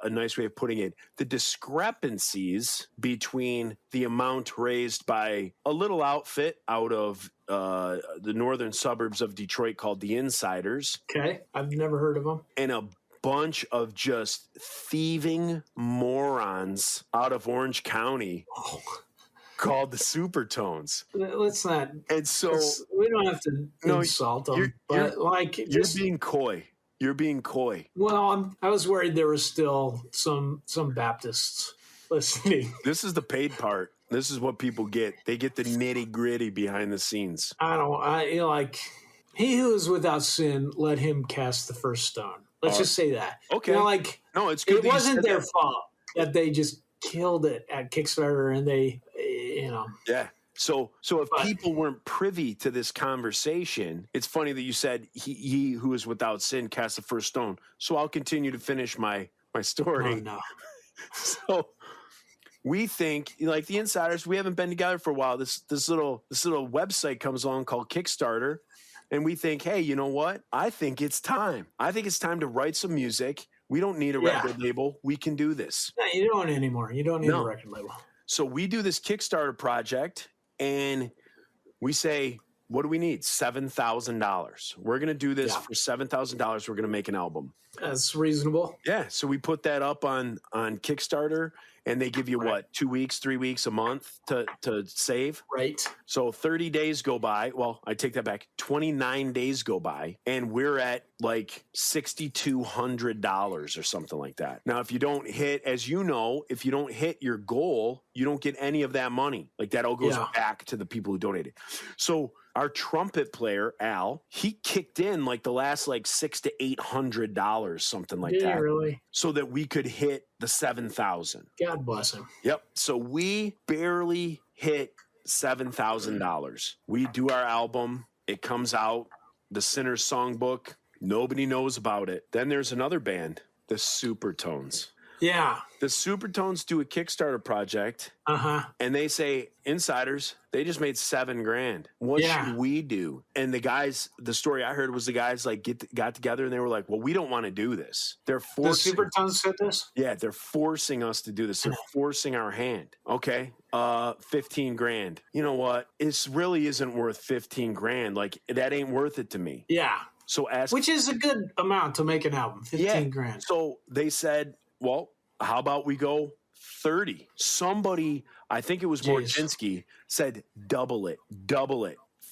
nice way of putting it, the discrepancies between the amount raised by a little outfit out of the northern suburbs of Detroit called the Insiders. Okay, I've never heard of them. And a bunch of just thieving morons out of Orange County called the Supertones. Let's not. And so we don't have to insult them. You're being coy. You're being coy. Well, I was worried there was still some Baptists listening. This is the paid part. This is what people get. They get the nitty gritty behind the scenes. He who is without sin, let him cast the first stone. Let's just say that. Okay. No, it's good. It wasn't their fault that they just killed it at Kickstarter, and they, Yeah. So if people weren't privy to this conversation, it's funny that you said he who is without sin cast the first stone. So I'll continue to finish my story. Oh, no. So we think, like the Insiders, we haven't been together for a while. This little website comes along called Kickstarter. And we think, hey, you know what? I think it's time. I think it's time to write some music. We don't need a record label. We can do this. No, you don't anymore. You don't need a record label. So we do this Kickstarter project, and we say, what do we need? $7,000. We're going to do this for $7,000. We're going to make an album. That's reasonable. Yeah. So we put that up on Kickstarter, and they give you what, 2 weeks, 3 weeks, a month to save. Right. So 30 days go by. Well, I take that back. 29 days go by, and we're at like $6,200 or something like that. Now, if you don't hit, as you know, if you don't hit your goal, you don't get any of that money. Like that all goes back to the people who donated. So our trumpet player, Al, he kicked in like the last like $600 to $800, something like that. Yeah, really? So that we could hit the 7,000. God bless him. Yep. So we barely hit $7,000. We do our album. It comes out. The Sinner's Songbook. Nobody knows about it. Then there's another band, the Supertones. Yeah. The Supertones do a Kickstarter project, and they say, Insiders, they just made $7,000. What should we do? And the guys, the story I heard was the guys like got together and they were like, well, we don't want to do this. They're forcing. The Supertones said this? Yeah, they're forcing us to do this. They're forcing our hand. Okay, $15,000. You know what? It really isn't worth $15,000. Like that ain't worth it to me. Yeah. So which is a good amount to make an album, $15,000. So they said, well, how about we go 30? Somebody, I think it was Morczynski, said double it,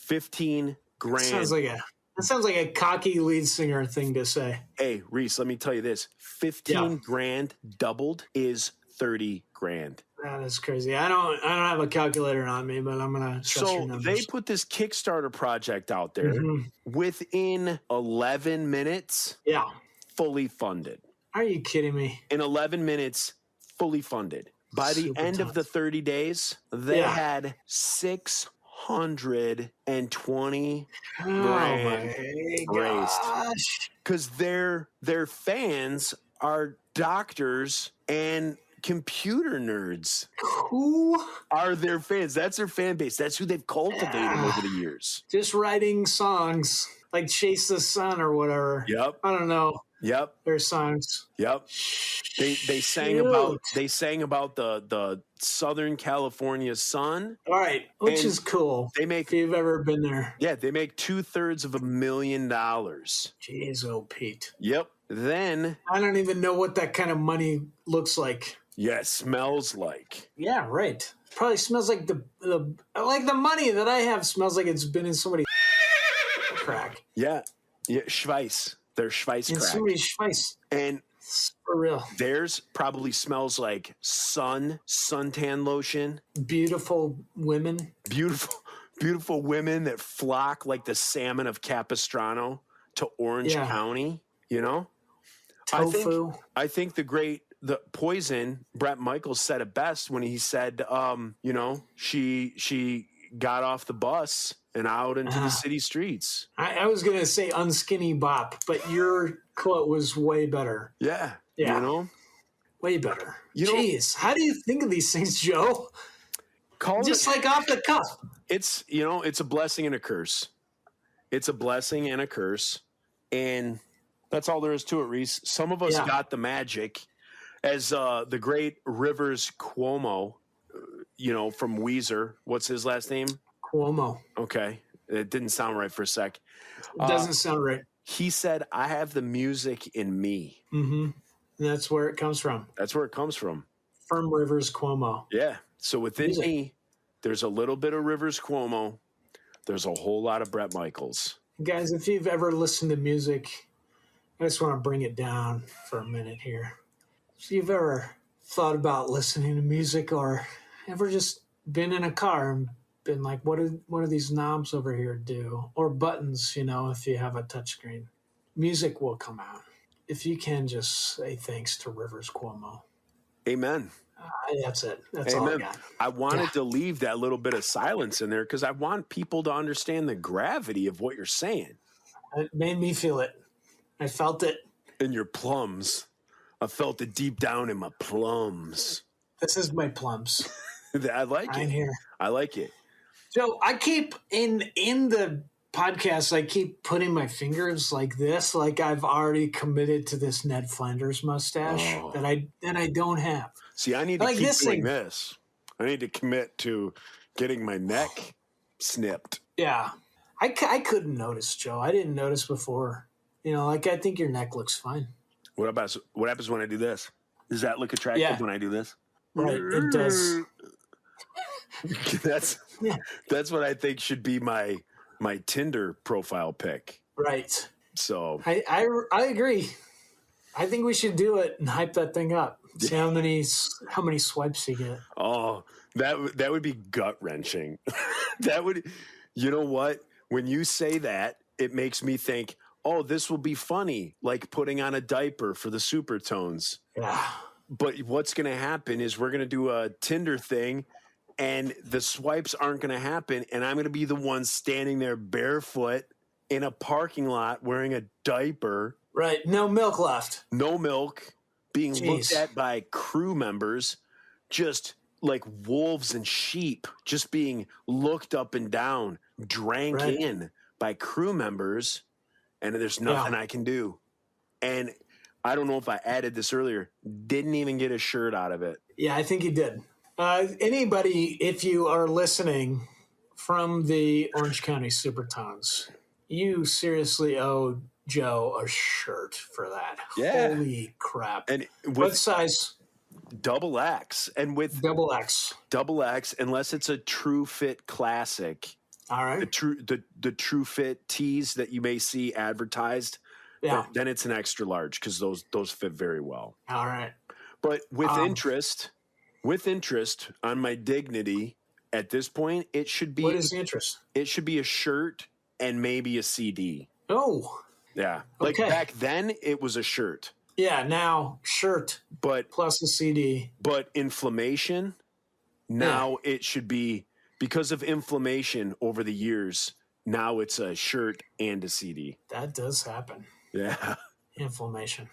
$15,000. That sounds like a cocky lead singer thing to say. Hey, Reese, let me tell you this: $15,000 doubled is $30,000. That is crazy. I don't have a calculator on me, but I'm gonna trust your numbers. They put this Kickstarter project out there within 11 minutes. Yeah, fully funded. Are you kidding me? In 11 minutes, fully funded. By the Super end of the tons. 30 days, they Yeah. had 620 Oh grand my raised. gosh. Because their fans are doctors and computer nerds Who? are their fans. That's their fan base. That's who they've cultivated over the years. Just writing songs like Chase the Sun or whatever. Yep. I don't know Yep. their songs. Yep. They sang about the Southern California sun. All right, which And is cool. they make- if you've ever been there. Yeah, they make $250,000. Jeez, oh Pete. Yep. Then I don't even know what that kind of money looks like. smells like. Yeah, right. Probably smells like the money that I have smells like it's been in somebody's crack. Yeah. Schweiss. They're Schweiss In crack. somebody's face. And For real. theirs probably smells like suntan lotion. Beautiful women. Beautiful women that flock like the salmon of Capistrano to Orange Yeah. County, you know? Tofu. I think the Poison, Brett Michaels said it best when he said, she got off the bus and out into the city streets. I was going to say unskinny bop, but your quote was way better. Yeah. Yeah. You know? Way better. You know- Jeez, how do you think of these things, Joe? Just like off the cuff. It's a blessing and a curse. It's a blessing and a curse. And that's all there is to it, Reese. Some of us Yeah. got the magic. As the great Rivers Cuomo, from Weezer. What's his last name? Cuomo. Okay. It didn't sound right for a sec. It doesn't sound right. He said, I have the music in me. Mm-hmm. That's where it comes from. That's where it comes from. From Rivers Cuomo. Yeah. So within Music. me, there's a little bit of Rivers Cuomo. There's a whole lot of Brett Michaels. Guys, if you've ever listened to music, I just want to bring it down for a minute here. If you've ever thought about listening to music or ever just been in a car and been like, what do these knobs over here do? Or buttons, if you have a touchscreen. Music will come out. If you can just say thanks to Rivers Cuomo. Amen. That's it. That's all I Amen. got. I wanted to leave that little bit of silence in there because I want people to understand the gravity of what you're saying. It made me feel it. I felt it. In your plums. I felt it deep down in my plums. This is my plums. I like I'm it. here. I like it. So I keep in the podcast, I keep putting my fingers like this, like I've already committed to this Ned Flanders mustache that I don't have. See, I need to Like keep this doing thing. this. I need to commit to getting my neck snipped. Yeah, I couldn't notice, Joe. I didn't notice before. I think your neck looks fine. What happens when I do this? Does that look attractive Yeah. when I do this? Right, it does. Yeah. That's what I think should be my Tinder profile pic. Right. So I agree. I think we should do it and hype that thing up. See how many swipes you get. oh, that would be gut wrenching. That would, you know what? When you say that, it makes me think, oh, this will be funny, like putting on a diaper for the Supertones. Yeah. But what's going to happen is we're going to do a Tinder thing and the swipes aren't going to happen. And I'm going to be the one standing there barefoot in a parking lot wearing a diaper, Right. No milk left. no milk, being looked Jeez. at by crew members, just like wolves and sheep, just being looked up and down, drank Right. in by crew members. And there's nothing Yeah. I can do. And I don't know if I added this earlier, didn't even get a shirt out of it. Yeah, I think you did. Anybody, if you are listening from the Orange County Supertones, you seriously owe Joe a shirt for that. Yeah. Holy crap. And What with size? double X, and with Double X. double X, unless it's a True Fit Classic, All right. the True Fit tees that you may see advertised, Yeah. then it's an extra large because those fit very well. All right. But with interest on my dignity at this point, it should be What is the interest? it should be a shirt and maybe a CD. Oh, Yeah, like Okay. back then it was a shirt. Yeah, now shirt but plus a CD. but inflammation, now it should be, because of inflammation over the years, now it's a shirt and a CD. That does happen. Yeah. Inflammation.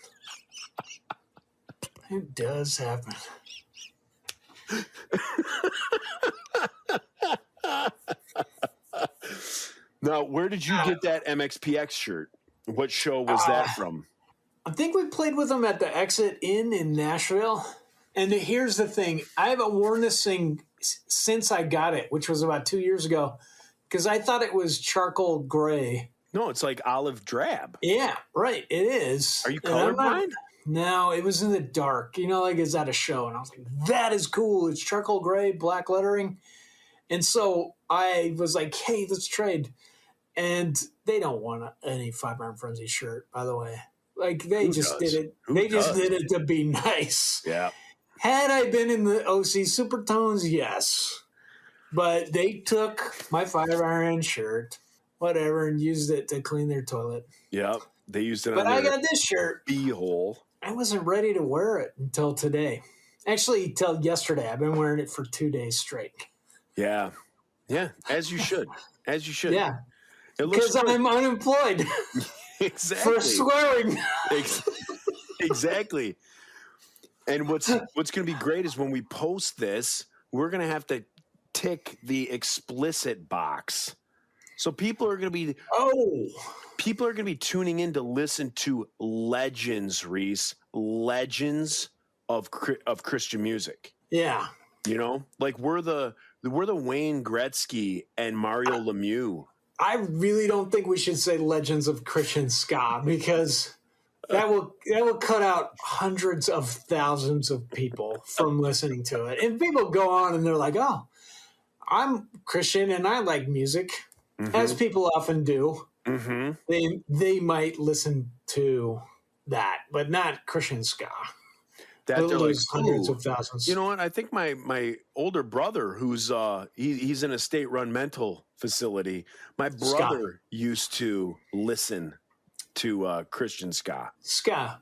It does happen. Now, where did you get that MXPX shirt? What show was that from? I think we played with them at the Exit Inn in Nashville. And here's the thing. I haven't worn this thing since I got it, which was about 2 years ago, because I thought it was charcoal gray. No, it's like olive drab. Yeah, right. It is. Are you And I'm not- colorblind? No, it was in the dark. Like it's at a show. And I was like, that is cool. It's charcoal gray, black lettering. And so I was like, hey, let's trade. And they don't want any Five Iron Frenzy shirt, by the way. Like they Who just does? did it. Who They just does? did it to be nice. Yeah. Had I been in the OC Supertones, yes. But they took my Five Iron shirt, whatever, and used it to clean their toilet. Yep. They used it But on I their got this shirt. B-hole. I wasn't ready to wear it until today. Actually, till yesterday. I've been wearing it for 2 days straight. Yeah. Yeah. As you should. As you should. Yeah, It looks because good. I'm unemployed Exactly. for swearing. Exactly. And what's going to be great is when we post this, we're going to have to tick the explicit box. So people are going to be tuning in to listen to legends, Reese, legends of Christian music. Yeah. Like we're the Wayne Gretzky and Mario Lemieux. I really don't think we should say Legends of Christian Ska because that will cut out hundreds of thousands of people from listening to it. And people go on and they're like, "Oh, I'm Christian and I like music," as people often do. Mm-hmm. They might listen to that, but not Christian Ska. That they're like, hundreds "Ooh, of thousands. you know what? I think my older brother, who's he's in a state-run mental facility. My brother used to listen to Christian ska. Ska.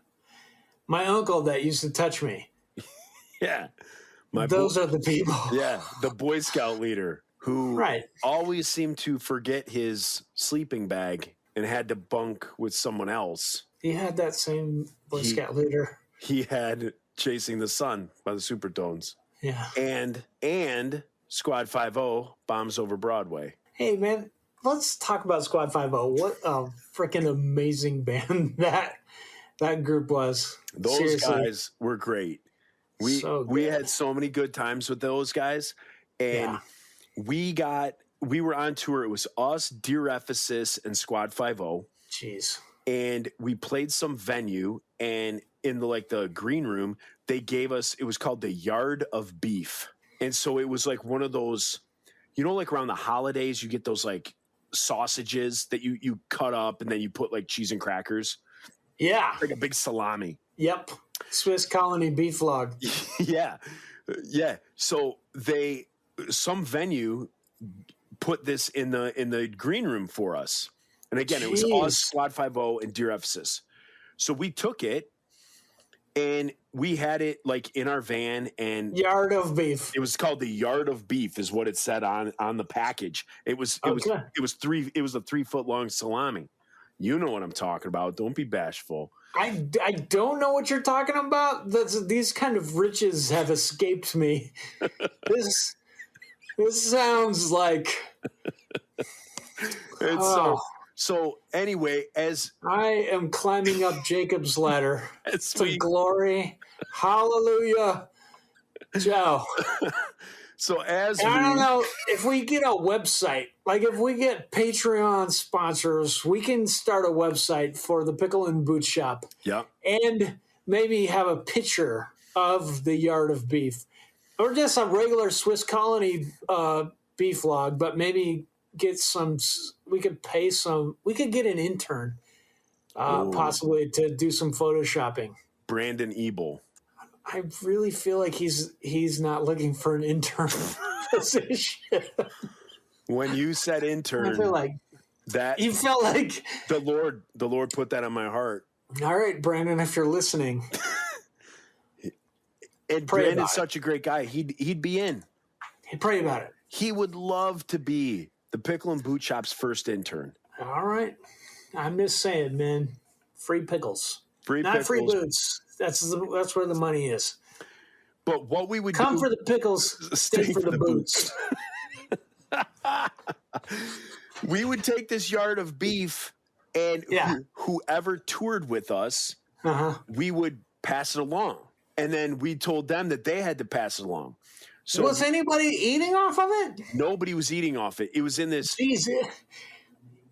My uncle that used to touch me. Yeah, Those are the people. yeah, the Boy Scout leader who always seemed to forget his sleeping bag and had to bunk with someone else. He had that same Boy Scout leader. He had Chasing the Sun by the Supertones. Yeah. And Squad 5-0, Bombs Over Broadway. Hey, man, let's talk about Squad 5-0. What a freaking amazing band that group was. Those Seriously. guys were great. We had so many good times with those guys. And we were on tour. It was us, Dear Ephesus, and Squad 5-0. Jeez. And we played some venue, and in the green room, they gave us, it was called the Yard of Beef. And so it was like one of those, like around the holidays, you get those like sausages that you cut up and then you put like cheese and crackers. Yeah. Like a big salami. Yep. Swiss Colony beef log. Yeah. Yeah. So some venue put this in the green room for us. And again, it was us, Squad 5-0, and Dear Ephesus. So we took it and we had it like in our van, and Yard of Beef. it was called the Yard of Beef is what it said on the package. It was a 3-foot long salami. You know what I'm talking about. Don't be bashful. I don't know what you're talking about. These kind of riches have escaped me. This sounds like So anyway, as I am climbing up Jacob's ladder to glory. Hallelujah. Joe. So as I don't know if we get a website, like if we get Patreon sponsors, we can start a website for the Pickle and Boot Shop. Yeah. And maybe have a picture of the Yard of Beef. Or just a regular Swiss Colony beef log, but maybe get we could get an intern possibly to do some photoshopping. Brandon Ebel. I really feel like he's not looking for an intern position. When you said intern, I feel like that you felt like the Lord put that on my heart. All right, Brandon, if you're listening, And Pray Brandon's about it. such a great guy. He'd be in. hey, pray about it. He would love to be the Pickle and Boot Shop's first intern. All right. I'm just saying, man. Free pickles. Free Not pickles. free boots. That's where the money is. But what we would Come do, for the pickles, stay for the boots. we would take this yard of beef, and Yeah. whoever toured with us, Uh-huh. we would pass it along. And then we told them that they had to pass it along. So Was anybody eating off of it? nobody was eating off it. It was in this. Jeez.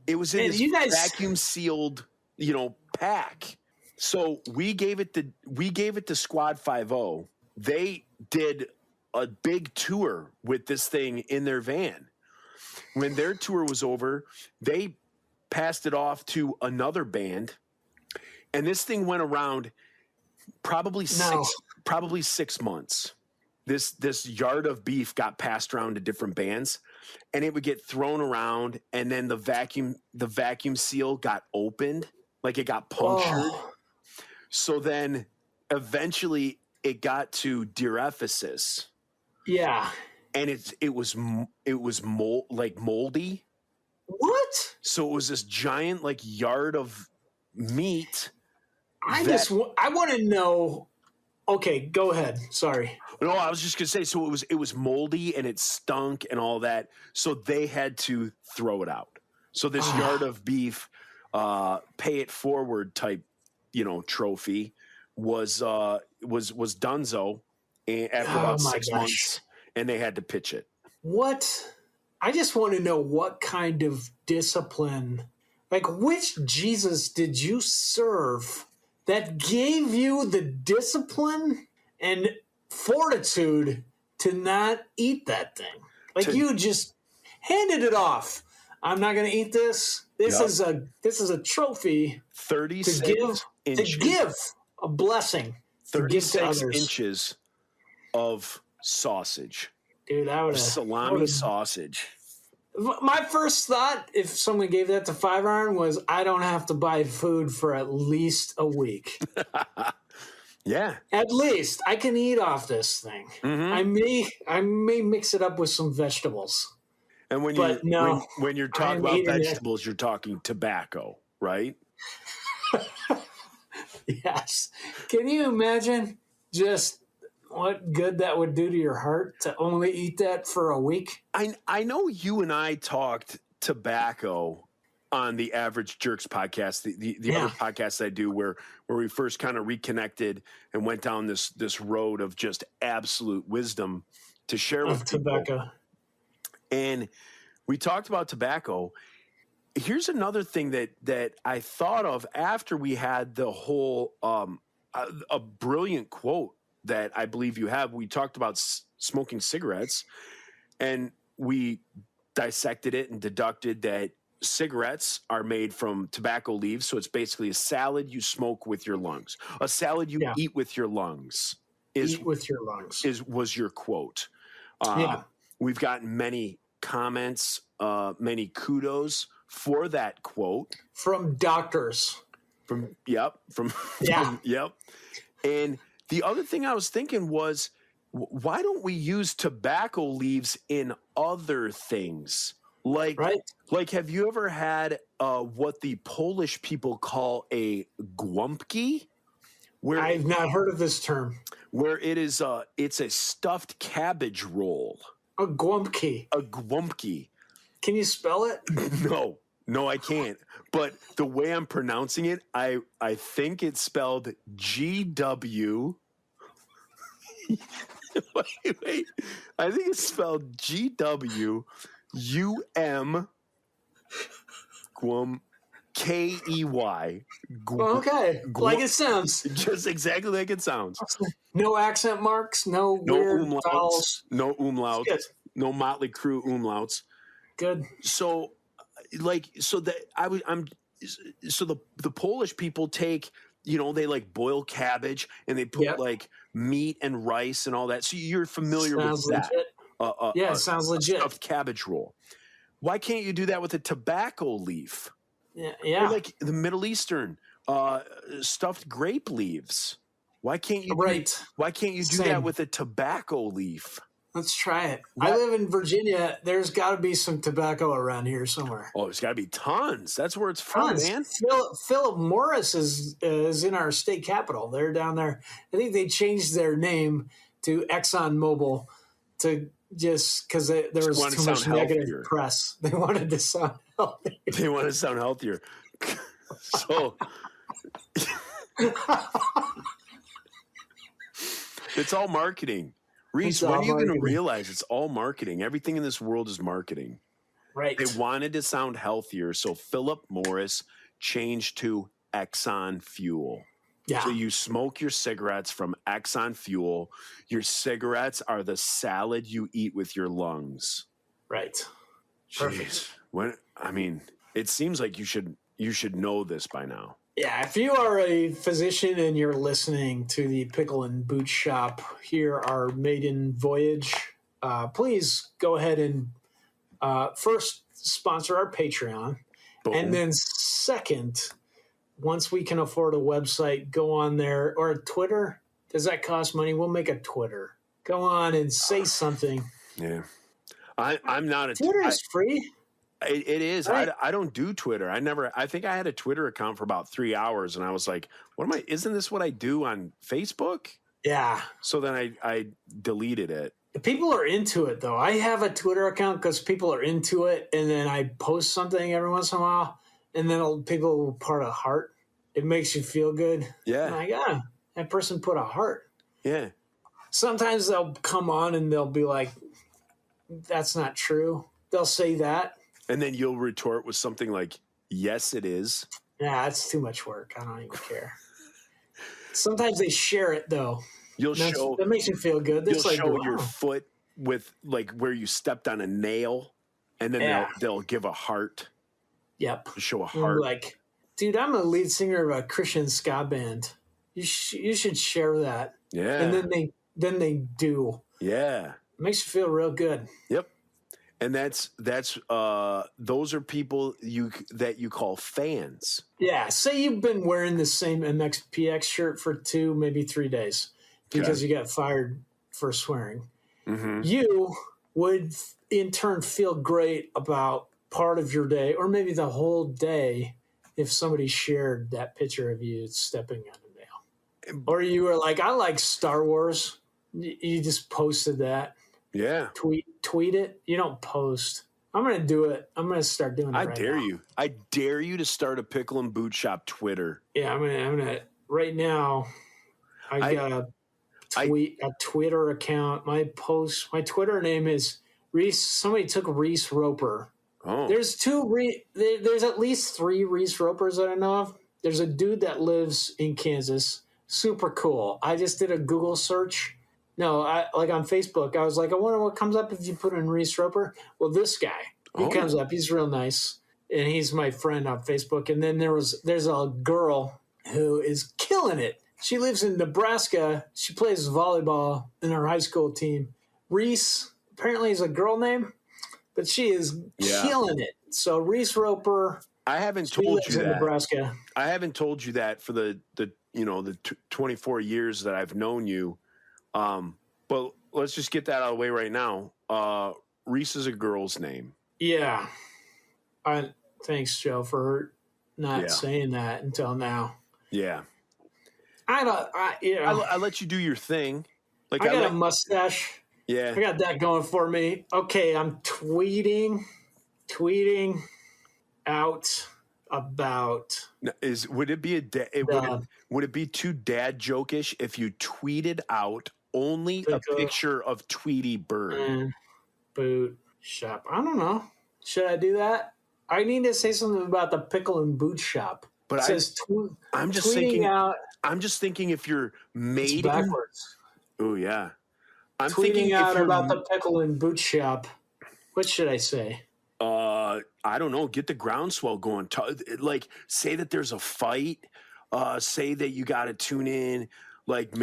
It was in And this you guys- vacuum sealed, pack. So we gave it to Squad 50. They did a big tour with this thing in their van. When their tour was over, they passed it off to another band, and this thing went around probably No. 6 months. This yard of beef got passed around to different bands, and it would get thrown around, and then the vacuum seal got opened, like it got punctured. Oh. So then eventually it got to Deer Ephesus, Yeah. and it was moldy. What? So it was this giant yard of meat. I That- want to know. Okay, go ahead. Sorry. No, I was just gonna say. So it was moldy and it stunk and all that. So they had to throw it out. So this yard of beef, pay it forward type, trophy was Dunzo after about my 6 gosh. months, and they had to pitch it. What? I just want to know what kind of discipline, which Jesus did you serve that gave you the discipline and fortitude to not eat that thing? You just handed it off. I'm not going to eat this. This is a trophy 36 to give a blessing. To give to 36 others. inches of sausage, Dude, I would have salami sausage. My first thought, if someone gave that to Five Iron, was I don't have to buy food for at least a week. Yeah. At least I can eat off this thing. Mm-hmm. I may mix it up with some vegetables. And when you're talking about vegetables, you're talking tobacco, right? Yes. Can you imagine just what good that would do to your heart to only eat that for a week? I know you and I talked tobacco on the Average Jerks podcast, the other podcast I do where we first kind of reconnected and went down this road of just absolute wisdom to share with people. Tobacco. And we talked about tobacco. Here's another thing that I thought of after we had the whole a brilliant quote that I believe you have. We talked about smoking cigarettes, and we dissected it and deducted that cigarettes are made from tobacco leaves. So it's basically a salad you smoke with your lungs. A salad you eat with your lungs Eat with your lungs. was your quote. We've gotten many comments, many kudos for that quote From doctors. Yep. Yeah. And the other thing I was thinking was, why don't we use tobacco leaves in other things? Like, have you ever had what the Polish people call a głumpki? Where I've not heard of this term. where it's a stuffed cabbage roll. A głumpki. A głumpki. Can you spell it? No, I can't. But the way I'm pronouncing it, I think it's spelled GW. Wait. I think it's spelled GWUM Guam KEY. Okay. Like it sounds. Just exactly like it sounds. No accent marks, no weird umlauts. vowels. No umlauts. Good. No Motley Crue umlauts. Good. So the Polish people take, they boil cabbage and they put meat and rice and all that. So you're familiar Sounds with that. legit. It sounds legit. Stuffed cabbage roll. Why can't you do that with a tobacco leaf? Yeah. Or like the Middle Eastern, stuffed grape leaves. Why can't you? Right. Why can't you do Same. that with a tobacco leaf? Let's try it. I live in Virginia. There's got to be some tobacco around here somewhere. Oh, there's got to be tons. That's where it's from, Tons. man. Philip Morris is in our state capital. They're down there. I think they changed their name to ExxonMobil to just because there was wanted to too much sound negative healthier. press. They wanted to sound healthy. They want to sound healthier. So it's all marketing. Reese, It's when all are you going to marketing. realize it's all marketing? Everything in this world is marketing. Right. They wanted to sound healthier, so Philip Morris changed to Exxon Fuel. Yeah. So you smoke your cigarettes from Exxon Fuel. Your cigarettes are the salad you eat with your lungs. Right. Jeez. It seems like you should know this by now. Yeah, if you are a physician and you're listening to the Pickle and Boot Shop, here our maiden voyage, please go ahead and first sponsor our Patreon. Boom. And then second, once we can afford a website, go on there or a Twitter. Does that cost money? We'll make a Twitter. Go on and say something. Yeah. I'm not a Twitter is free. It is. Right. I don't do Twitter. I think I had a Twitter account for about 3 hours, and I was like, isn't this what I do on Facebook? Yeah. So then I deleted it. People are into it, though. I have a Twitter account because people are into it, and then I post something every once in a while, and then people will put a heart. It makes you feel good. Yeah. I'm like, that person put a heart. Yeah. Sometimes they'll come on and they'll be like, that's not true. They'll say that. And then you'll retort with something like, yes, it is. Yeah, that's too much work. I don't even care. Sometimes they share it, though. That makes you feel good. You'll It's like, show wow. your foot with like where you stepped on a nail, and then Yeah. they'll give a heart. Yep. Show a And heart. like, dude, I'm a lead singer of a Christian ska band. You should share that. Yeah. And then they do. Yeah. It makes you feel real good. Yep. And that's those are people that you call fans. Yeah. Say you've been wearing the same MXPX shirt for 2, maybe 3 days because you got fired for swearing. Mm-hmm. You would in turn feel great about part of your day or maybe the whole day if somebody shared that picture of you stepping on a nail. Or you were like, I like Star Wars. You just posted that. Yeah. Tweet it. You don't post. I'm going to do it. I'm going to start doing it I right dare now. you. I dare you to start a Pickle and Boot Shop Twitter. Yeah, I'm gonna right now. I got a Twitter account. My Twitter name is Reese. Somebody took Reese Roper. Oh. There's there's at least 3 Reese Ropers that I know of. There's a dude that lives in Kansas. Super cool. I just did a Google search. No, like on Facebook. I was like, I wonder what comes up if you put in Reese Roper. Well, this guy, he comes up. He's real nice, and he's my friend on Facebook. And then there's a girl who is killing it. She lives in Nebraska. She plays volleyball in her high school team. Reese apparently is a girl name, but she is killing it. So Reese Roper. I haven't told you that. Nebraska. I haven't told you that for the 24 years that I've known you. But let's just get that out of the way right now. Reese is a girl's name. Yeah. Thanks, Joe, for not saying that until now. Yeah. I I let you do your thing. Like got a mustache. Yeah. I got that going for me. Okay, I'm tweeting out about. Would it be would it be too dad jokish if you tweeted out only a picture of Tweety Bird? Boot shop. I don't know. Should I do that? I need to say something about the Pickle and Boot Shop. But I'm just thinking if you're mating backwards. Oh yeah. I'm tweeting thinking out if about the Pickle and Boot Shop. What should I say? I don't know. Get the groundswell going. Like, say that there's a fight. Say that you got to tune in. Like,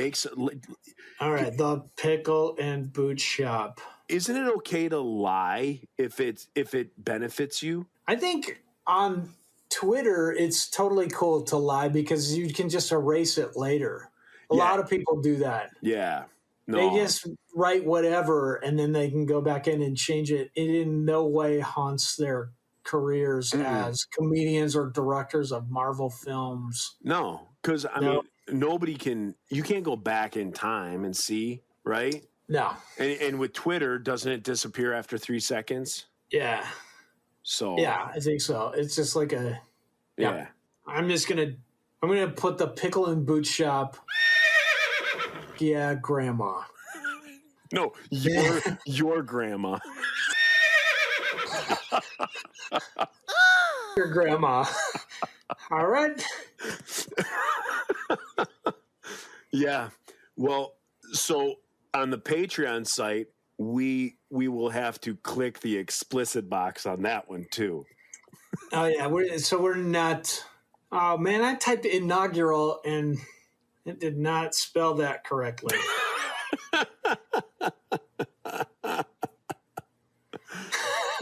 All right, the Pickle and Boot Shop. Isn't it okay to lie if it benefits you? I think on Twitter, it's totally cool to lie because you can just erase it later. A lot of people do that. Yeah. No. They just write whatever and then they can go back in and change it. It in no way haunts their careers as comedians or directors of Marvel films. No, because I mean, you can't go back in time and see, right? No. And with Twitter, doesn't it disappear after 3 seconds? Yeah. So Yeah, I think so. It's just like a yeah. I'm gonna put the pickle and boot shop. Yeah, grandma. No, your grandma. Your grandma. All right. Yeah. Well, so on the Patreon site, we will have to click the explicit box on that one too. Oh yeah, we're not. Oh man, I typed inaugural and it did not spell that correctly.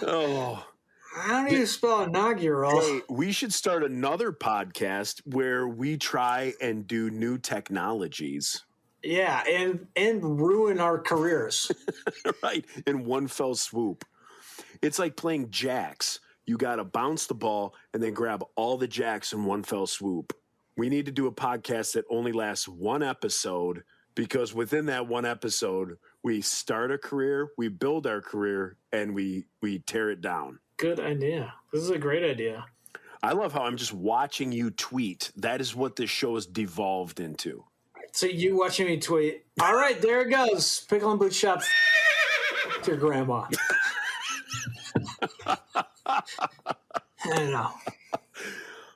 Oh. How do you spell inaugural? Hey, we should start another podcast where we try and do new technologies. Yeah, and ruin our careers. Right, in one fell swoop. It's like playing jacks. You got to bounce the ball and then grab all the jacks in one fell swoop. We need to do a podcast that only lasts one episode because within that one episode, we start a career, we build our career, and we tear it down. Good idea. This is a great idea. I love how I'm just watching you tweet. That is what this show has devolved into. So you watching me tweet. All right, there it goes. Pickle and boot shop. Your grandma. I don't know.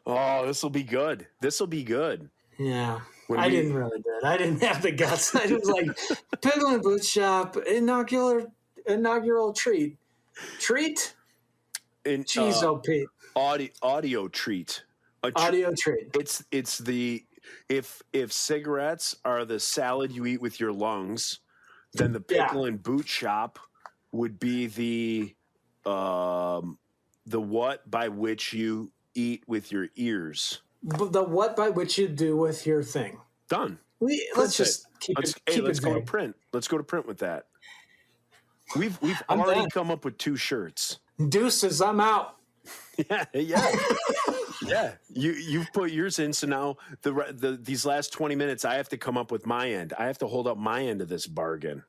Oh, this will be good. This will be good. Yeah. I didn't really do it. I didn't have the guts. I was like, pickle and boot shop, inaugural treat. Treat? Jeez, Pete. Audio treat. Audio treat. It's the if cigarettes are the salad you eat with your lungs, then the pickle and boot shop would be the what by which you eat with your ears. The what by which you do with your thing. Done. Let's just keep let's it go to vague. print. Let's go to print with that. We've already come up with 2 shirts. Deuces, I'm out. Yeah. Yeah. You've put yours in, so now these last 20 minutes, I have to come up with my end. I have to hold up my end of this bargain.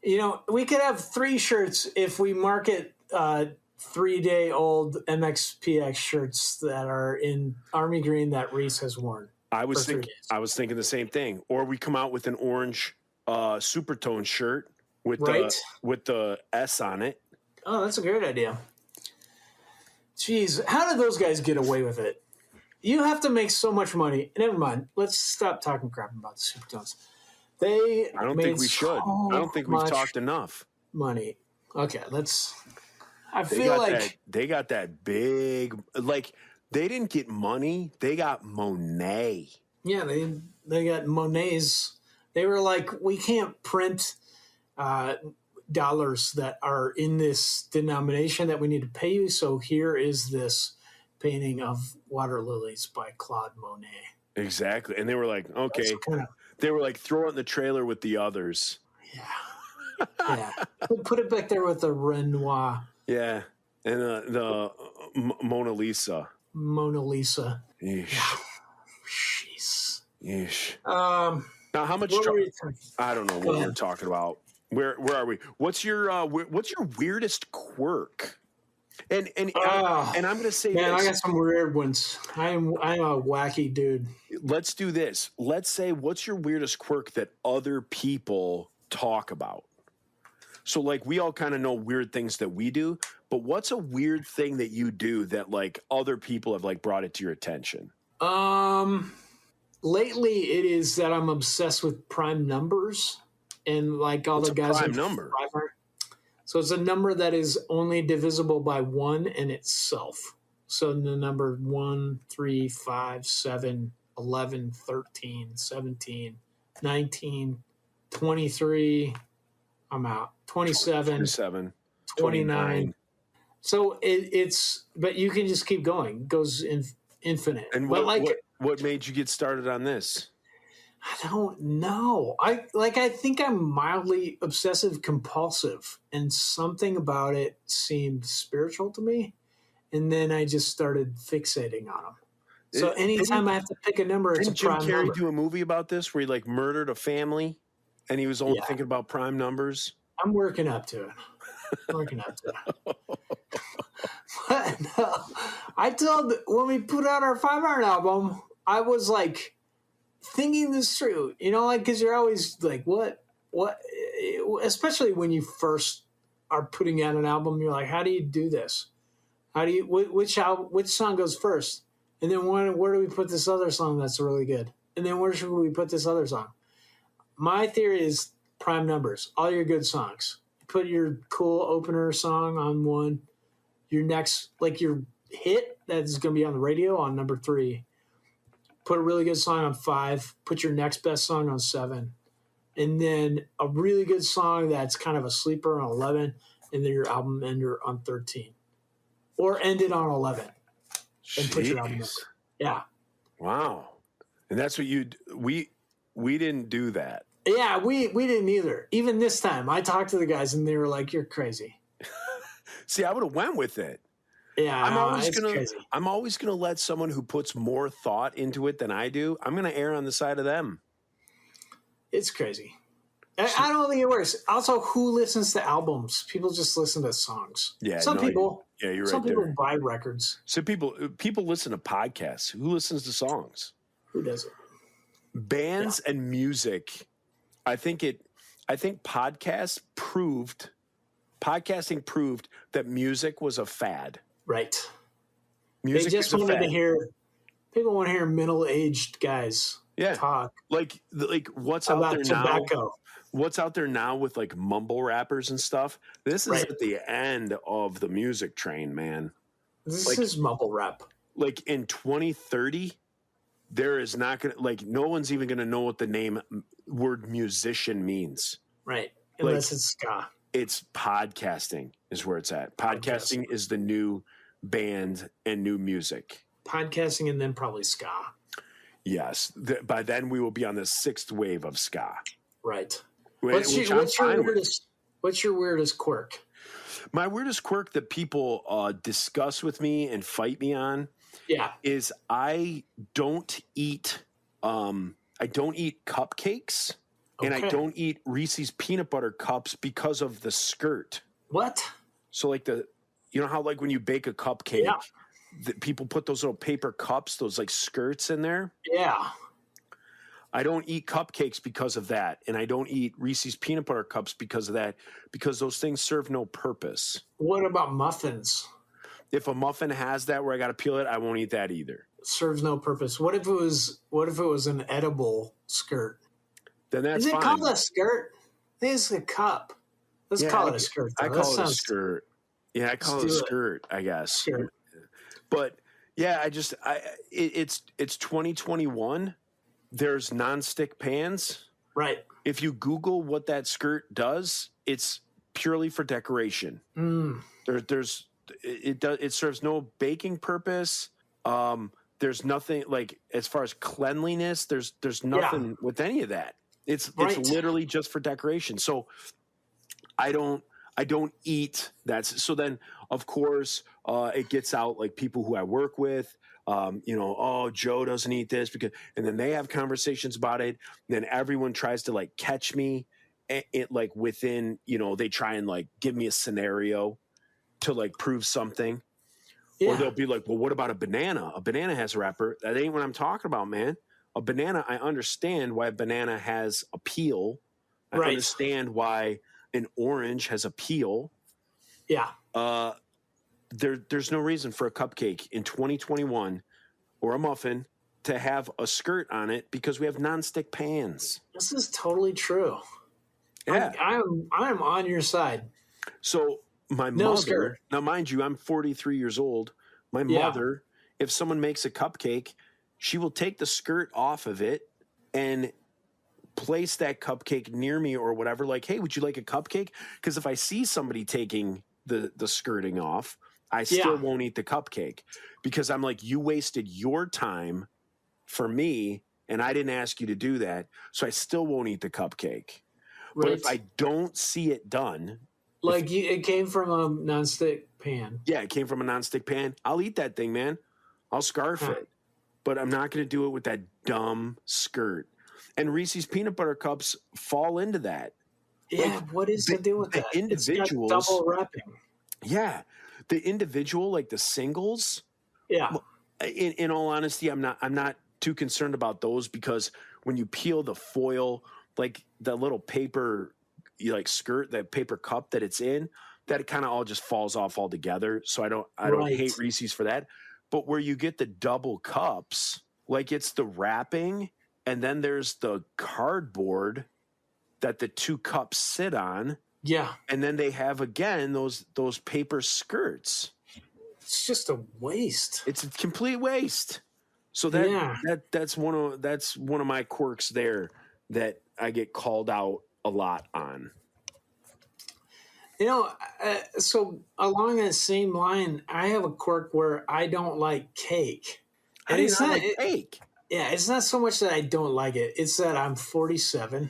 You know, we could have 3 shirts if we market 3-day-old MXPX shirts that are in army green that Reese has worn. I was thinking the same thing. Or we come out with an orange Supertone shirt with the S on it. Oh, that's a great idea. Jeez, how did those guys get away with it? You have to make so much money. Never mind. Let's stop talking crap about the Supertones. I don't think we should. I don't think we've talked enough. Money. Okay, let's. They got that big. Like they didn't get money. They got Monet. Yeah, they got Monets. They were like, we can't print dollars that are in this denomination that we need to pay you. So here is this painting of water lilies by Claude Monet. Exactly. And they were like, okay. They were like, throw it in the trailer with the others. Yeah. Yeah. Put it back there with the Renoir. Yeah. And the Mona Lisa. Mona Lisa. Yeesh. Jeez. Yeesh. Now, how much? I don't know what we're talking about. Where are we? What's your weirdest quirk? And I'm going to say, man, this. I got some weird ones. I'm a wacky dude. Let's do this. Let's say, what's your weirdest quirk that other people talk about? So, like, we all kind of know weird things that we do, but what's a weird thing that you do that, like, other people have, like, brought it to your attention? Lately, it is that I'm obsessed with prime numbers and, like, all What's the guys a prime in number? So it's a number that is only divisible by 1 and itself. So the number 1, 3, 5, 7, 11, 13, 17, 19, 23. I'm out. 27, 29. So but you can just keep going. It goes infinite. And but what made you get started on this? I don't know. I think I'm mildly obsessive compulsive, and something about it seemed spiritual to me. And then I just started fixating on them. So anytime I have to pick a number, it's a Didn't Jim prime Carrey number. do a movie about this where he like murdered a family and he was only Yeah. thinking about prime numbers? I'm working up to it. But no, when we put out our 5 Iron album, I was like thinking this through, because you're always like, what, especially when you first are putting out an album, you're like, how do you do this? Which song goes first? And then where do we put this other song that's really good? And then where should we put this other song? My theory is prime numbers, all your good songs. Put your cool opener song on one. Your next, like your hit that's going to be on the radio on number 3. Put a really good song on 5. Put your next best song on 7. And then a really good song that's kind of a sleeper on 11. And then your album ender on 13. Or end it on 11. And put your album number. Yeah. Wow. And that's what we didn't do that. Yeah, we didn't either. Even this time, I talked to the guys and they were like, "You're crazy." See, I would have went with it. Yeah, I'm always gonna let someone who puts more thought into it than I do. I'm gonna err on the side of them. It's crazy. I don't think it works. Also, who listens to albums? People just listen to songs. Yeah, some people. Yeah, you're right. Some people buy records. So people listen to podcasts. Who listens to songs? Who does it? Bands and music. I think podcasting proved that music was a fad. Right. Music they just is a wanted fad. to hear. People want to hear middle-aged guys talk. Like what's out there tobacco. now? What's out there now with like mumble rappers and stuff? This is at the end of the music train, man. This is mumble rap. Like in 2030, there is not gonna no one's even gonna know what the word musician means. Right. Unless it's ska. It's podcasting is where it's at. Podcasting is the new band and new music. Podcasting and then probably ska. Yes. By then we will be on the 6th wave of ska. Right. What's your weirdest quirk? My weirdest quirk that people discuss with me and fight me on is I don't eat cupcakes. And I don't eat Reese's peanut butter cups because of the skirt. What? So like how like when you bake a cupcake, people put those little paper cups, those like skirts in there? Yeah. I don't eat cupcakes because of that. And I don't eat Reese's peanut butter cups because of that, because those things serve no purpose. What about muffins? If a muffin has that where I got to peel it, I won't eat that either. Serves no purpose. What if it was an edible skirt? Then that's fine. Is it fine. called a skirt? I think it's a cup. Let's call it a skirt. Though. I call it a skirt. Yeah, I call it a skirt, I guess. Skirt. But yeah, it's 2021. There's nonstick pans. Right. If you Google what that skirt does, it's purely for decoration. It serves no baking purpose. There's nothing like as far as cleanliness. There's nothing with any of that. It's literally just for decoration. So I don't eat that. So then of course it gets out like people who I work with. Joe doesn't eat this and then they have conversations about it. Then everyone tries to like catch me. It like within they try and like give me a scenario to like prove something. Yeah. Or they'll be like, well, what about a banana? A banana has a wrapper. That ain't what I'm talking about, man. A banana, I understand why a banana has a peel. I understand why an orange has a peel. Yeah. There's no reason for a cupcake in 2021 or a muffin to have a skirt on it because we have nonstick pans. This is totally true. Yeah. I'm on your side. So my mother, now mind you, I'm 43 years old. My mother, if someone makes a cupcake, she will take the skirt off of it and place that cupcake near me or whatever. Like, hey, would you like a cupcake? Because if I see somebody taking the skirting off, I still won't eat the cupcake because I'm like, you wasted your time for me and I didn't ask you to do that. So I still won't eat the cupcake. But if I don't see it done, like it came from a nonstick pan. yeah, it came from a nonstick pan. I'll eat that thing, man. I'll scarf it. But I'm not going to do it with that dumb skirt. And Reese's peanut butter cups fall into that. Yeah, what is the deal with that? Individuals, it's got double wrapping. Yeah, the individual, like the singles. Yeah. In all honesty, I'm not too concerned about those because when you peel the foil, like the little paper, like skirt, that paper cup that it's in, that it kind of all just falls off altogether. So I don't hate Reese's for that. But where you get the double cups, like it's the wrapping, and then there's the cardboard that the two cups sit on. Yeah. And then they have again those paper skirts. It's just a waste. It's a complete waste. So that's one of my quirks there that I get called out a lot on. You know, so along that same line, I have a quirk where I don't like cake. And it's not like cake. Yeah, it's not so much that I don't like it. It's that I'm 47,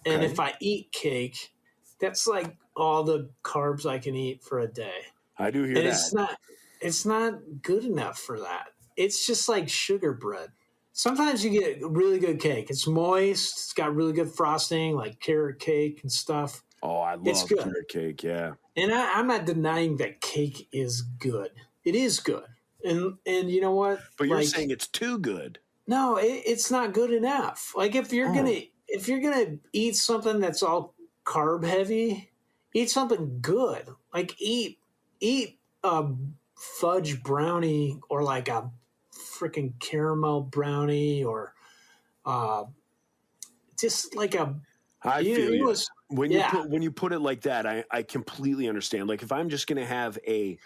and if I eat cake, that's like all the carbs I can eat for a day. I do hear that. It's not good enough for that. It's just like sugar bread. Sometimes you get really good cake. It's moist. It's got really good frosting, like carrot cake and stuff. Oh, I love carrot cake, yeah. And I'm not denying that cake is good. It is good. And you know what? But you're saying it's too good. No, it's not good enough. Like if you're gonna eat something that's all carb heavy, eat something good. Like eat a fudge brownie or like a freaking caramel brownie or just like a. I feel you. When you put it like that, I completely understand. Like if I'm just gonna have a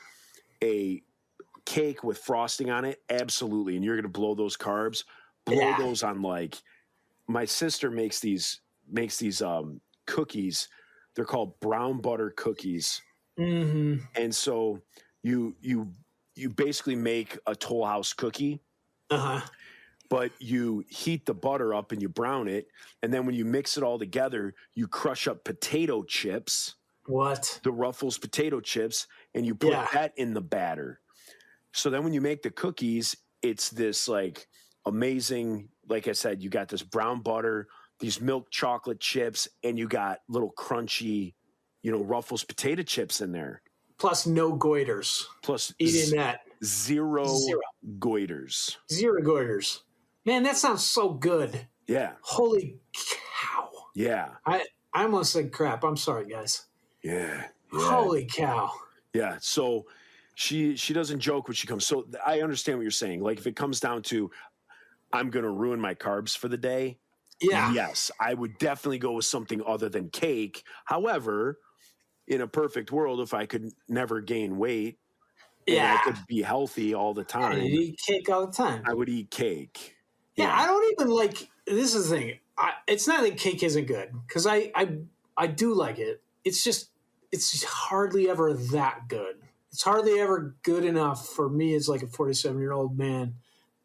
cake with frosting on it, absolutely, and you're gonna blow those carbs, those on like my sister makes these cookies. They're called brown butter cookies, and so you basically make a Toll House cookie. But you heat the butter up and you brown it. And then when you mix it all together, you crush up potato chips. What? The Ruffles potato chips. And you put that in the batter. So then when you make the cookies, it's this like amazing, like I said, you got this brown butter, these milk chocolate chips, and you got little crunchy, Ruffles potato chips in there. Plus no goiters. Plus eating that. Zero goiters. Zero goiters. Man, that sounds so good. Yeah. Holy cow. Yeah. I almost said crap. I'm sorry, guys. Yeah. Holy cow. Yeah. So she doesn't joke when she comes. So I understand what you're saying. Like if it comes down to I'm going to ruin my carbs for the day. Yeah. Yes, I would definitely go with something other than cake. However, in a perfect world, if I could never gain weight, and I could be healthy all the time. I'd eat cake all the time. I would eat cake. Yeah, I don't even like. This is the thing. It's not that cake isn't good because I do like it. It's just it's hardly ever that good. It's hardly ever good enough for me as like a 47-year-old man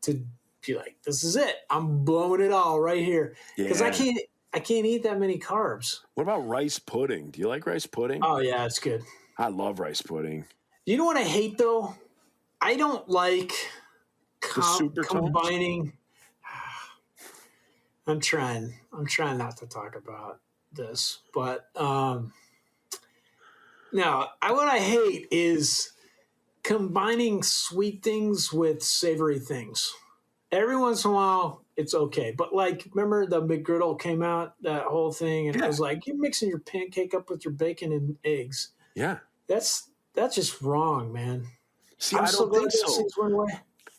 to be like, this is it. I'm blowing it all right here because I can't eat that many carbs. What about rice pudding? Do you like rice pudding? Oh yeah, it's good. I love rice pudding. You know what I hate though? I don't like combining. I'm trying not to talk about this, but no. What I hate is combining sweet things with savory things. Every once in a while, it's okay. But like, remember the McGriddle came out, that whole thing, and it was like you're mixing your pancake up with your bacon and eggs. Yeah, that's just wrong, man. See, I don't think so.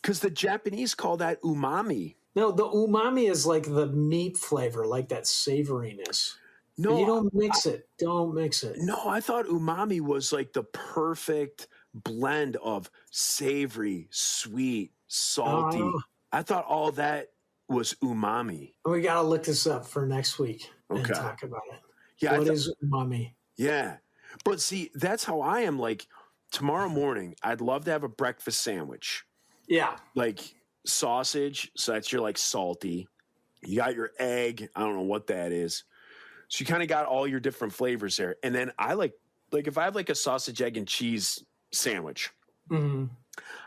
Because the Japanese call that umami. No, the umami is like the meat flavor, like that savoriness. No, you don't mix it. Don't mix it. No, I thought umami was like the perfect blend of savory, sweet, salty. I thought all that was umami. We got to look this up for next week and talk about it. Yeah, what is umami? Yeah. But see, that's how I am. Like tomorrow morning, I'd love to have a breakfast sandwich, Yeah. like sausage. So that's your like salty. You got your egg. I don't know what that is. So you kind of got all your different flavors there. And then I like if I have like a sausage, egg, and cheese sandwich, Mm-hmm.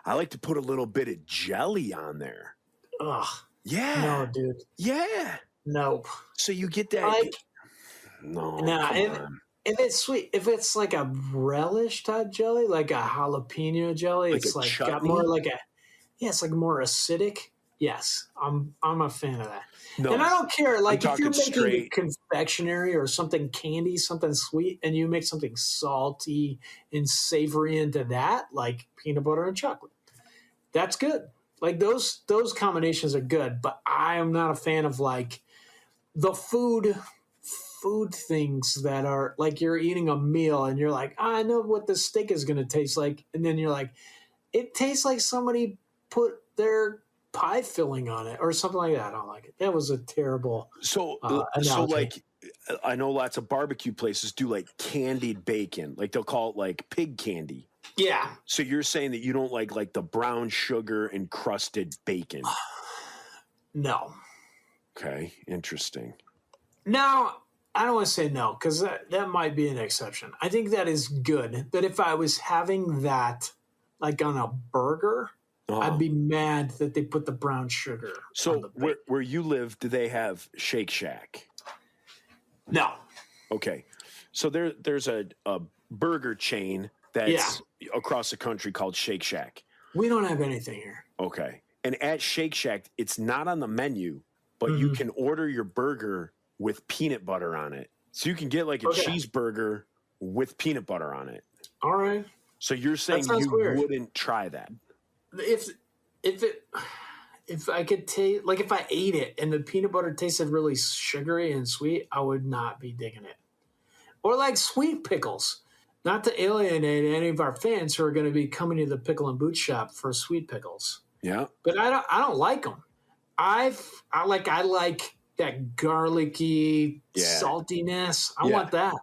I like to put a little bit of jelly on there. Ugh. Yeah. No, dude. Yeah. Nope. So you get that. Like, no. nah, come if, on. if it's sweet, if it's like a relish type jelly, like a jalapeno jelly, Like it's a like got chutney? more like it's like more acidic. Yes, I'm a fan of that. No. And I don't care, like if you're talking making a straight- confectionery or something candy, something sweet, and you make something salty and savory into that, like peanut butter and chocolate, that's good. Like those combinations are good, but I am not a fan of like the food things that are like you're eating a meal and you're like, I know what this steak is going to taste like, and then you're like, it tastes like somebody put their pie filling on it or something like that. I don't like it. That was a terrible. So analogy. like, I know lots of barbecue places do like candied bacon. Like they'll call it like pig candy. Yeah. So you're saying that you don't like the brown sugar encrusted bacon. No. Okay, interesting. Now, I don't want to say no because that might be an exception. I think that is good. But if I was having that like on a burger, I'd be mad that they put the brown sugar on So the bacon. where you live, do they have Shake Shack? No. Okay. So there's a burger chain that's across the country called Shake Shack. We don't have anything here. Okay. And at Shake Shack, it's not on the menu, but you can order your burger with peanut butter on it. So you can get like a cheeseburger with peanut butter on it. All right. So you're saying sounds you weird. wouldn't try that? If I could taste, like if I ate it and the peanut butter tasted really sugary and sweet, I would not be digging it. Or like sweet pickles. Not to alienate any of our fans who are going to be coming to the pickle and boot shop for sweet pickles, Yeah. but I don't like them. I like that garlicky saltiness. I want that.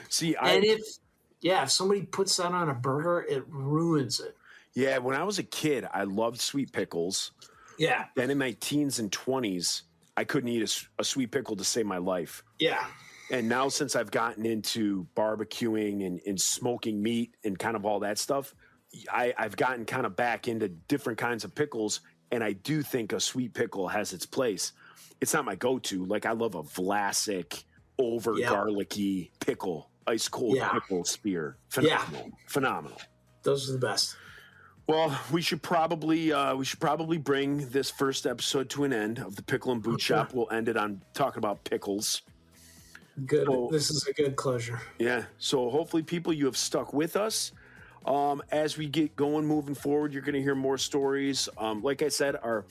See, And if somebody puts that on a burger, it ruins it. Yeah, when I was a kid, I loved sweet pickles. Yeah. Then in my teens and 20s, I couldn't eat a sweet pickle to save my life. Yeah. And now since I've gotten into barbecuing and smoking meat and kind of all that stuff, I've gotten kind of back into different kinds of pickles. And I do think a sweet pickle has its place. It's not my go-to. Like I love a Vlasic over garlicky pickle, ice cold pickle spear. Phenomenal. Those are the best. Well, we should probably bring this first episode to an end of the Pickle and Boot Shop. We'll end it on talking about pickles. Good. So, this is a good closure. Yeah. So hopefully, people, you have stuck with us. As we get going, moving forward, you're going to hear more stories. Like I said, our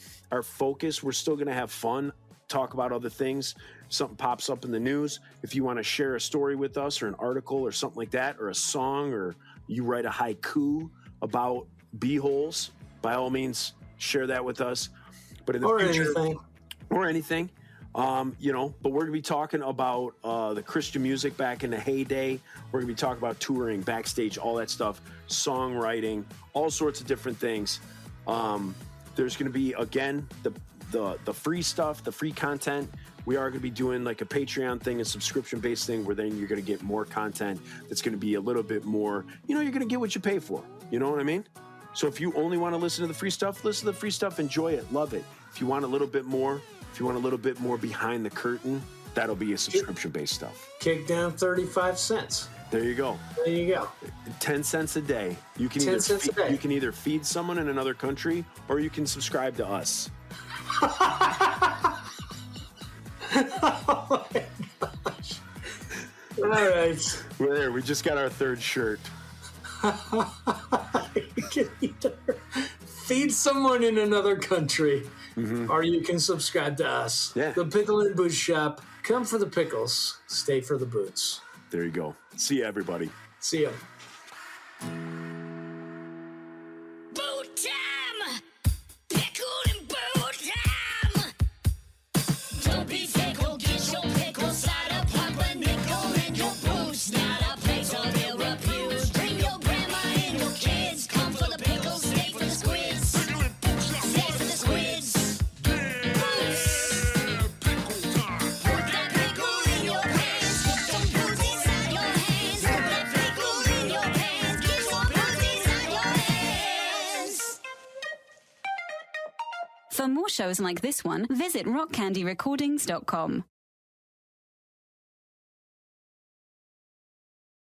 focus, we're still going to have fun, talk about other things. Something pops up in the news. If you want to share a story with us or an article or something like that, or a song, or you write a haiku about beeholes, by all means, share that with us. But in the future, anything. But we're gonna be talking about the Christian music back in the heyday. We're gonna be talking about touring, backstage, all that stuff, songwriting, all sorts of different things. There's gonna be again the free stuff, the free content. We are gonna be doing like a Patreon thing, a subscription-based thing, where then you're gonna get more content. That's gonna be a little bit more. You're gonna get what you pay for. You know what I mean? So if you only want to listen to the free stuff, listen to the free stuff, enjoy it, love it. If you want a little bit more, behind the curtain, that'll be a subscription-based stuff. Kick down 35 cents. There you go. 10 cents a day. You can 10 cents a day. You can either feed someone in another country or you can subscribe to us. Oh my gosh. All right. We're there. We just got our third shirt. You can either feed someone in another country, or you can subscribe to us. Yeah. The Pickle and Boot Shop. Come for the pickles, stay for the boots. There you go. See you, everybody. See ya. Boot time! Pickle and boot time! Don't be fickle, get your pickle cider, pop a nickel in your boots. Not a place of ill repute. Bring your grandma in your For more shows like this one, visit rockcandyrecordings.com.